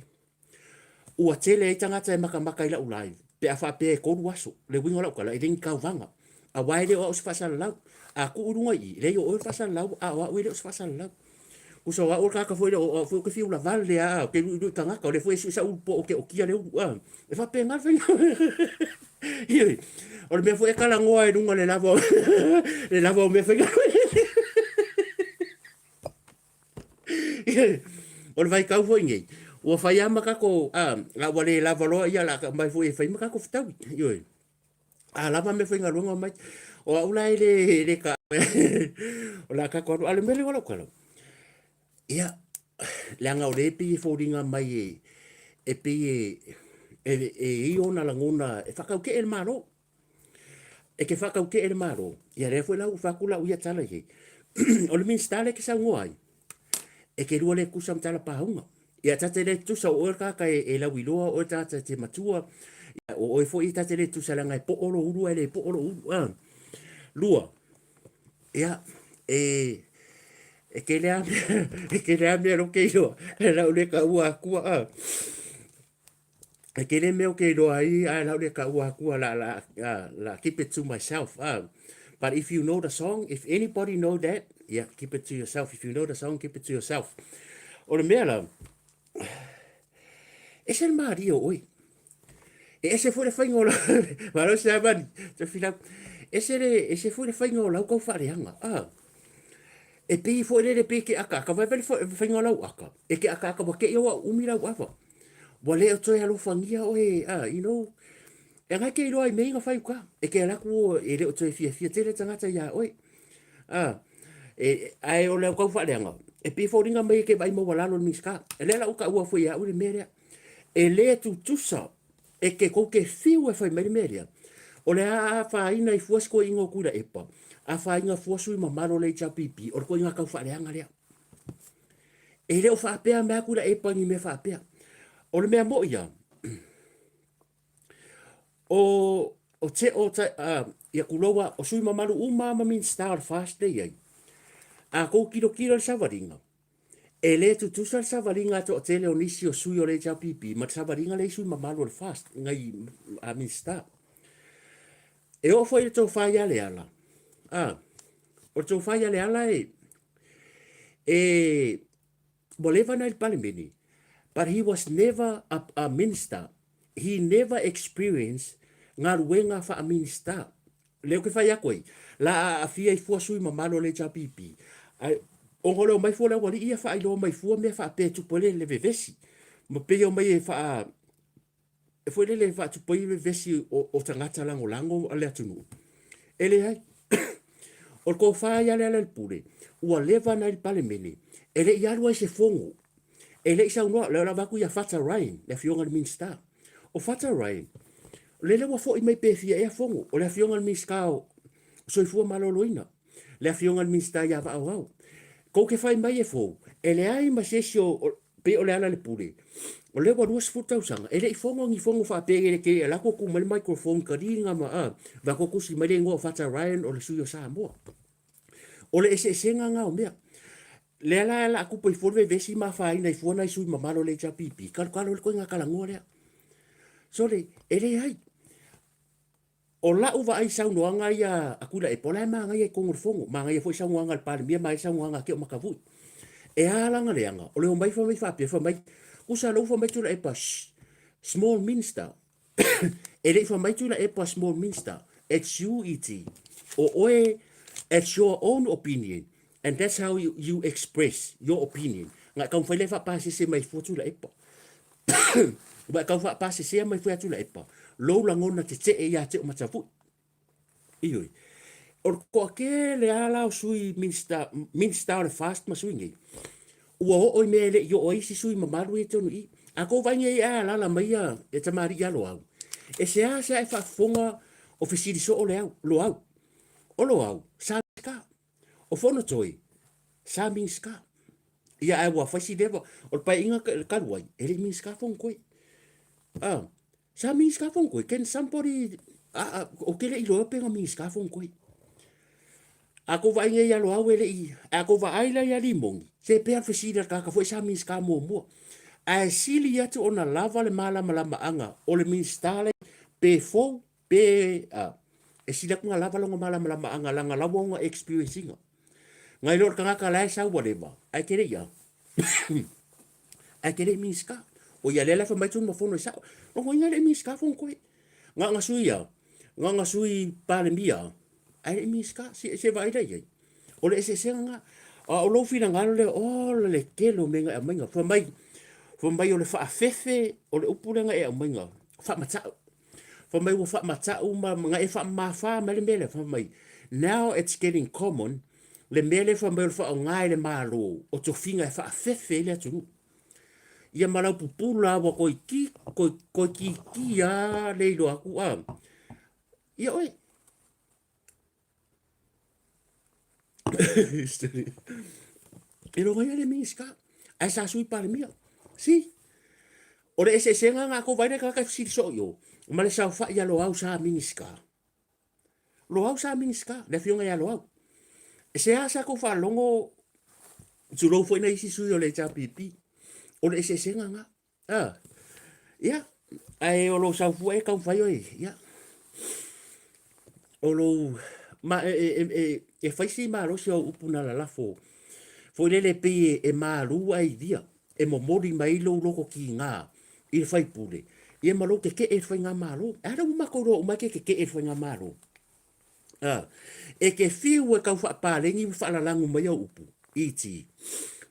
ua tele e tangata e maka ila live pe a fa pe ko waso le winga la kala e ding ka vanga a wai le o se fa sala lau a ku urunga i le o fa sala lau a wa we le fa sala lau o so wa o ka foi o foi ke fiu la valle a ke du tanga ka le foi sa u po ke o kia le u e fa pe ngal fe i o me foi kala ngoa e dunga le lavo me fe o vai ka foi ngai o fai ama ka ko la wale la valo ia la mai foi fai maka ko ftau yo a lava me foi ngalunga mai o ula le ka o la ka ko ale mele wala ko ia la nga o le pi fo ringa mai e pi e ona la ngona e fa ka ke el malo e ke fa ka ke el malo ia re foi la u fa kula u ia tala he o le min stale ke sa ngoi e ke rua le kusam tala paunga ia tate le tusa o ka e la wiloa o tata te matua o fo i tate le tusa langa e po olo uru ele po olo uru lua ia e ke le me lo ke yo la le ka ua kua e ke le me o ke lo ai la le ka ua kua la keep it to myself but if you know the song if anybody know that yeah keep it to yourself if you know the song keep it to yourself o le me la ese el Mario hoy. Ese fue el faingola. Malo se llaman. Ese fue el faingola ko faleanga. E pe fo le pe ke aka ka vai faingola aka. E ke aka ka ke yo umira wafa. Wale o toi alu fangia o you know. E nga ke ro ai me nga fai ka. E ke la ku e le o toi fia tele tangata ya oi. Ai o le ko faleanga. E pe fo ringa mai ke vai mo wala lo miska. E le la uka ua foi ya uri mere. E le tu tusa e ke ko ke fiu e fai meria o le a fa ina i fuasko ingo kura epa a fa inga fuasu i mamaro le chapipi o ko inga ka fa le anga le e le o fa pe me kura epa ni me fa pe o le me mo ia o te ia kulowa o sui mamaru umama min star fast day a ko kilo savaringa e le tu sal savaringa to tele o nisi o sui o le chapipi ma savaringa le sui mamalo le fast ngai a mista e o foi to fai ale ala o to fai ale ala voleva na il palimini but he was never a minister he never experienced nga ruenga fa a minister le ke fai akoi la a fia i fu sui mamalo le chapipi o ngolo mai fo la wali ia fa ilo mai fu me fa pe tu pole le vevesi mo pe o mai fa e foi le fa tu pole vevesi o tangata lango ale atunu ele hai o ko fa ya le pure o leva na il palemene ele ia lo se fongo ele sa no le la va ku ya fata rain le fionga min sta o fata rain le le wa fo i mai pe fia e fongo o le fionga min ska So i fua maloloina. Le afionga minsta ya va au. Ko ke fai mai e fo. Ele ai ma sesio pe o le ala le pule. O le wa duas futa usanga. Ele i fongo ngi fongo fa pege ke la ko ku mal microphone ka ringa ma a. Va ko kusi mai ngo fata Ryan o le suyo sa mo. O le ese senga nga o mea. Le ala ala aku po i forve vesi ma fa ina i fona i sui ma malo le ja pipi. Kal kalo le ko nga kala ngore. So le ele ai. O la uva ai sau noanga ia akula e pola ma ngai e kongor fongo ma ngai foi sau noanga al pale mia mai sau noanga ke o makavu e ala nga leanga o le o mai fa pe fa mai usa lo fa mai tula e pas small minster e le fa mai tula e pas small minster it's you it o oe it's your own opinion and that's how you express your opinion nga kan fa le fa pas se mai fotula e pa ba kan fa pas se mai fotula e pa lo la ngona te e ya te o matapu ioi or ko ke le ala sui minsta le fast ma swingi o mele yo o isi sui ma maru e tonu i a ko vai e ala la mai e tamari ya lo au e se a se fa fonga ofisiri so o le au lo au sa ka o fono toi sa minska ia ai wa fasi devo o pa inga ka wai ele minska fon koi sa mi skafon ko ken somebody o kele i lo pe mi skafon ko ako va nge ya lo awele i ako va ai la ya limong se pe a fesida ka ka foi sa mi ska mo a sili ya to ona lava le mala mala anga o le mi stale pe fo pe e sila ko lava lo mala mala anga la ngala wonga experiencing ngai lo ka la sa whatever ai kele ya ai kele mi ska o ia lela fa mai tun mo fono sa o ngo ngale mi ska fon ko nga sui ya nga sui pale mia ai mi ska se vai dai o le se nga o lo fina ngalo le o le kelo menga menga fa mai o le fa fefe o le upulenga e menga fa mata fa mai wo fa mata uma nga e fa ma fa mele mele fa mai now it's getting common le mele fa mai fa ngai le malo o to finga fa fefe le tu ia malau pupula wa koi ki ya leilo aku ia oi e lo ngai le miska ai sa sui pale mia si o le ese senga nga ko vai ka si so yo ma le sa fa ia lo au sa miska le fionga ia lo au se asa ko fa longo tu lo foi na isi sui o le cha pipi o le ese senga nga ya ai o lo sa fu e ka fai oi ya o lo ma e fai si ma lo si o upuna la fo foi le pe e ma lu ai dia e mo mori mai lo ko ki nga i fai pule e ma lo ke e fai nga ma lo ara uma ko ro uma ke e fai nga ma lo e ke fiu e ka fa pa le ni fa la langu mai o upu iti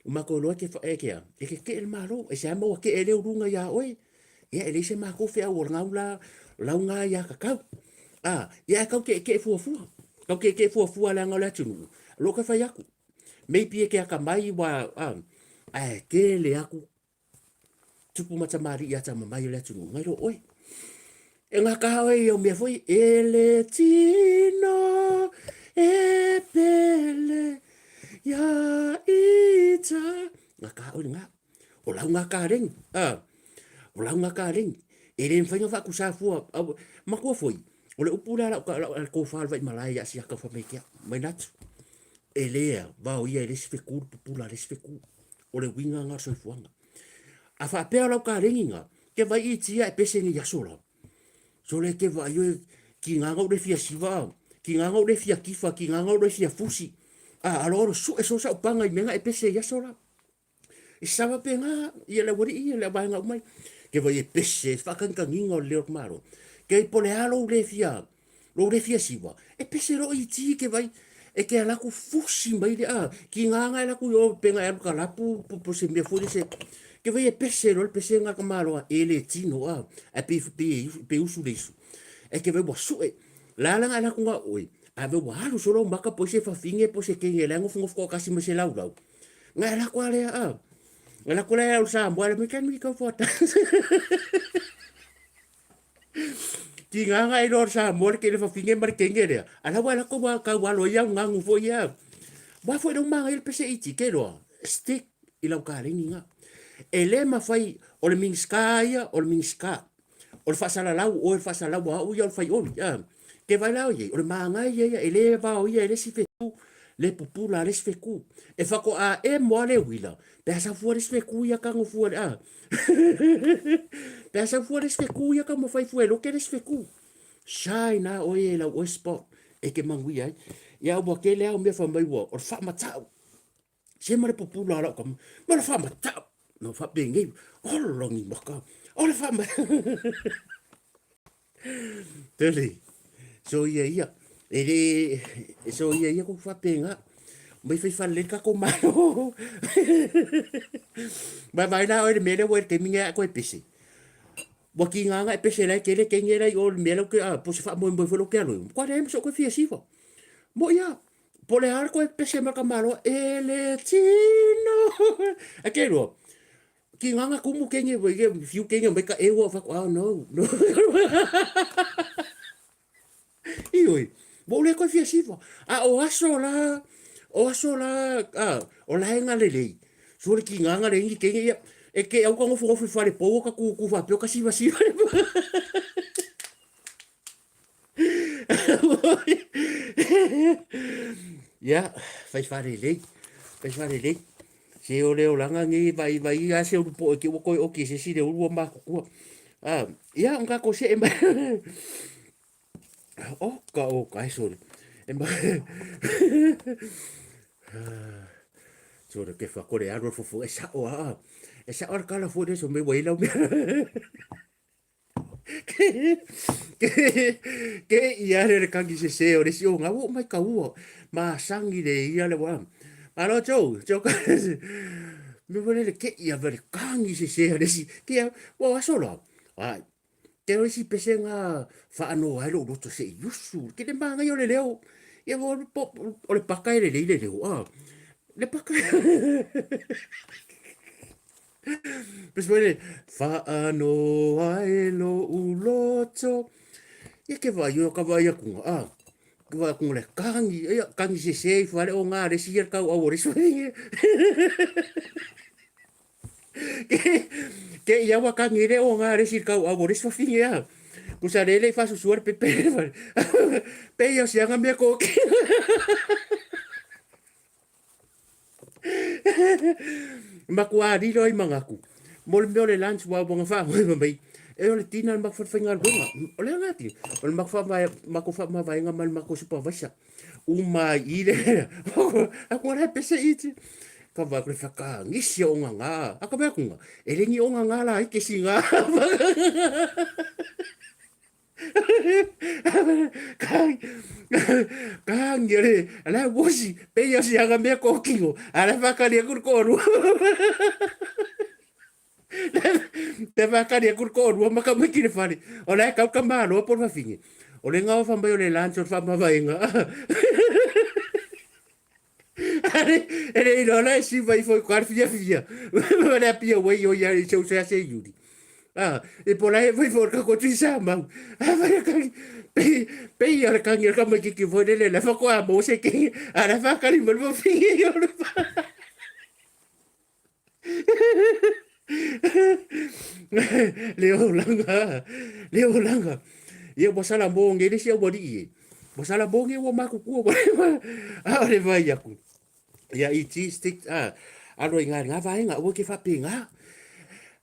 uma ko lo ke fa e ke el ma lo e sa mo ke e le runga ya oi ia ele se ma ko fe o ngaula launga ya ka ia ka ke fu ka ke fu la ngala tunu lo ka fa ya ku maybe ke ka mai wa ke le aku tupu mata mari ya ta mai le tunu ngai ro oi e nga ka oi o me foi ele tino e pele ya ita nga ka oi nga o launga ka ring o launga ka ring e ren fai nga ku sa fu ma ko foi o le upula la ko fa vai malai ya sia ka fa me kia mai nat elea va o ia les feku pula les feku o le winga nga so fuanga a fa pe la ka ringa ke vai i tia e pese ni ya sola so le ke va yo ki nga ngo le fia siva ki nga ngo le fia kifa ki nga ngo le fia fusi aloro su e so sa panga i menga e pese ya sola e sava pe nga ia le wori ia le vai nga mai ke vai e pese fa kan kan ngo le maro ke pole alo le fia siva e pese ro i ti ke vai e ke ala ku fusi mai le ki nga nga ala ku yo penga e ka lapu po se me fodi se ke vai e pese ro pese nga ka malo ele tino e pe usu lesu e ke vai bo su e la la ala ku nga oi a ve wa lu solo maka po se fa finge po se ke ngela ngo fungo ko kasi me se lau nga ala ku ale ala ku le sa mo ale me kan mi ka fota ki nganga i lor sa mor ke le fa finge mar kenge le ala wala ko wa ka walo ya ngangu fo ya wa fo no manga il pese iti ke lo stick i lau ka ringi nga e le ma fai o le ming skaya o le ming ska o le fasala lau o le fasala wa o ya fai o ya ke vai lau ye o le manga ye e le va o ye le si fe le pupula le si fe ku e fa ko a e mo le wila pe sa fu le si fe ku ya ka ngo fu a pe sa fu le si fe ku ya ka mo fai fu lo ke le si fe ku shai na o ye la o spot e ke mangui ai ya o ke le o me fa mai wo o fa matau se mare popula la kom ma la fa matau no fa bengi o longi maka o la fa ma tele so ye ya ele so ye ya ko fa penga mai fai fa le ka ko malo ba vai na o le mele wo ke minga ko pisi wa ki nga nga pese la ke le ke ngera o me lo que po se fa mo mo lo que lo kwa le so ko fie sivo mo ya po le ar ko pese ma ka malo ele tino akelo ki nga nga kumu ke nge we fiu ke nge me ka e wo fa oh no no ioi mo le ko fie sivo o aso la o la nga le so le ki nga nga le ngi ke nge e ke au ko fo fale po ka ku fa pe ka siva siva ya fai fare le se o le o langa ngi vai a se o po ke o ko o ke se si le o ma ku ya nga ko se o ka so e ma so ke fa ko le aro fo esa o esa or kala fo de so me voi la ke ia le kangi se o le si o nga o mai ka u ma sangi le ia le wa alo cho ka me vole le ke ia vele kangi se le si ke wa solo ai ke o si pese nga fa no ai lo to se yusu ke le manga yo le leo ia o le pakai le leo le pakai pues vole fa no ai lo uloto ia ke vai yo ka vai ku que vai com le kangi se fare o nga le si ka o ore so ke ia wa kangi le o nga le si ka o ore so finga ku sa le fa su suor pe pe yo si anga me ko ma ku ari roi mangaku mol me le lunch wa bonga fa mai e o le tina ma fa finga bonga o le ngati o le ma fa ma ko fa ma vai nga mal ma ko supervisa uma ile aku ora pese iti ka va ko fa ka ngisi o nga aka ba ku e le ni o nga la ke singa kang yere ala wosi pe yo si aga me ko kingo ala fa ka ni kur ko ru te va ka ni kur ko ru ma ka me ki fari ola ka ka ma lo por fa fini o le nga fa mba yo le lancho fa ma va inga ele inola si vai foi quar fia ora pia we yo ya so se yudi e por aí foi for ka ko tisa ma vai ka pe ya ka ngi ka ma ki foi le la fa ko a mo se ki ara fa ka ni mo fi yo leo langa ye bo sala bonge le si o bodi bo sala bonge wo ma ku ku le vai ya ku ya iti stick alo nga vai nga o ke fa pinga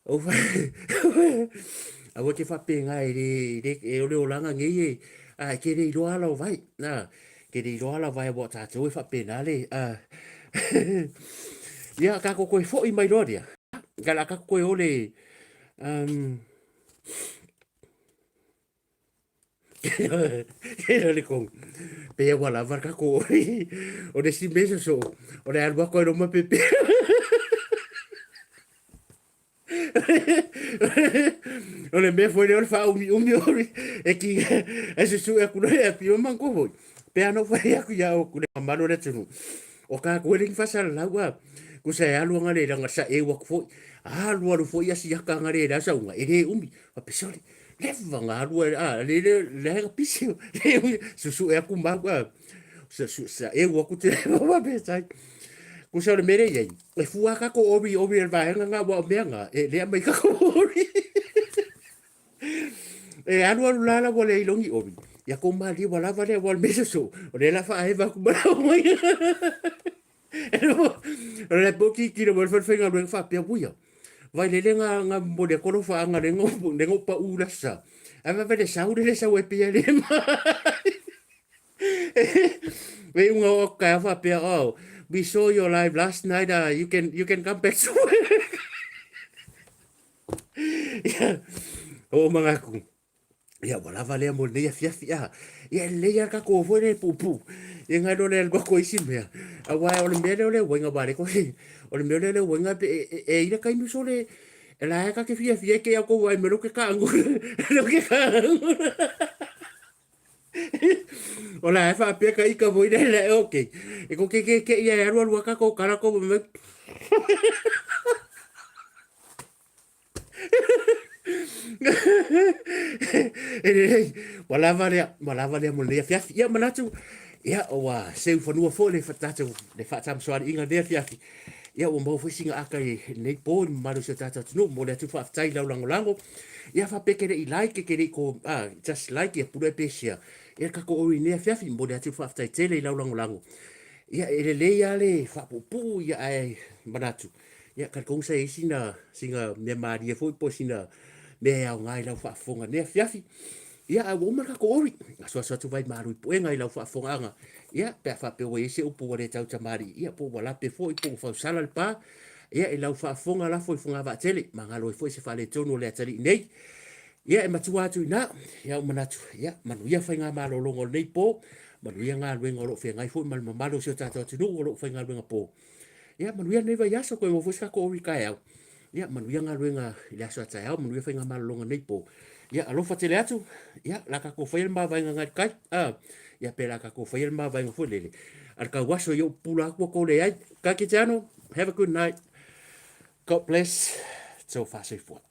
o ke fa pinga e o le olanga ngi ke le ro ala vai na ke le ro ala vai bo ta to fa pena le ya ka ko fo i mai rodia gala ka ko ole le con pe wala var ka ko o de si meso so o de alba ko no ma pepe o le me foi le fa mi e ki e se su e ku le pi o man ko voi pe ano foi aku ya o ku le mano le tunu o ka ko le fa sala la wa ku se alu ngale nga sa e wa foi alu foi ya si ka ngale da sa unga e umi a pesori le vanga lua le hanga pisi le susu e aku maku sa e wa ku te wa be sai ku sa le mere ye e fua ka ko obi el va nga wa menga e le mai ka ko obi e anu la wale ilongi obi ya ko mali wala vale wal meso so le la fa e va ku ba moi le poki ki le wal fa nga le fa pe buia vai le nga mo de ko fa nga le ngo pa ula sa ava vele sa le sa we pe le we unga o ka fa pe oh we saw your live last night you can come back to yeah o mga ku ya wala vale mo ne fia fia ya le ya ka ko fo le pupu e nga do le ko ko isi me a wa o le me le wenga vale ko o le me le wenga e ira kai mi sole e la ka ke fia fia ke ya ko wa me lo ke ka ngu lo ke ka o la fa pe ka ika vo le okay e ko ke ya ru ru ka ko kara ko me wala vale mo le fia fia manatu ya o wa se fo no fo le fatatu le fatam so inga de fia ya o mo fo singa aka nei po maru se tata no mo le tu fa tai la lango ya fa peke i like ke ko just like ya pure pesia ya ka ko o ne fia mo le tu fa tai tele la lango ya le ya le fa pu ya ai manatu ya ka kong se singa me mari fo po singa me au ngai lau whaafonga nea fiafi. Ia a woma ka ko ori. Asua sa tu vai maru i poe ngai lau whaafonga anga. Ia pia whapeo e se upu wale tau tamari. Ia po wala pe fo i po whau sala le pā. Ia e lau whaafonga la fo i funga wa tele. Mangalo i fo i se whale tono le atari nei. Ia e matua atu i nā. Ia o manatu. Ia manu ia whai ngā malo longo nei po. Manu ia ngā luenga o lo whia ngai fo i malo se o tātou atinu o lo whai ngā luenga po. Ia manu ia neva yasa koe mo fo ko ori kai au. Ya manuia nga luenga ile aso atai au manuia whainga malonga nei po. Ya alofa tele atu. Ya laka ko whail ma vainga ngai kai. Ya pe laka ko whail ma vainga fulele. Alka waso yo pula akua ko le ai. Ka ki te ano. Have a good night. God bless. So far so forth.